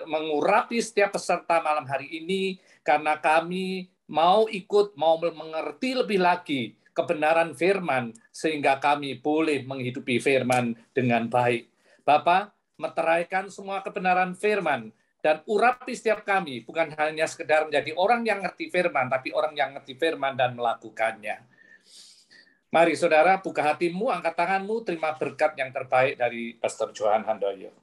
mengurapi setiap peserta malam hari ini, karena kami mau ikut, mau mengerti lebih lagi kebenaran firman, sehingga kami boleh menghidupi firman dengan baik. Bapa, meteraikan semua kebenaran firman, dan urapi setiap kami, bukan hanya sekedar menjadi orang yang ngerti firman, tapi orang yang ngerti firman dan melakukannya. Mari saudara, buka hatimu, angkat tanganmu, terima berkat yang terbaik dari Pastor Johan Handoyo.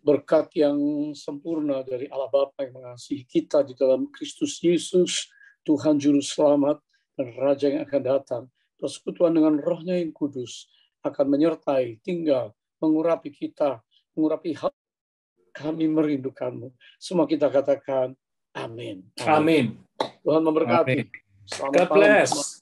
Berkat yang sempurna dari Allah Bapa yang mengasihi kita di dalam Kristus Yesus, Tuhan Juru Selamat dan Raja yang akan datang, persekutuan dengan Roh-Nya yang kudus akan menyertai, tinggal, mengurapi kita, mengurapi hati. Kami merindukanmu. Semua kita katakan, amin.
Amin.
Tuhan memberkati.
Amin. God bless.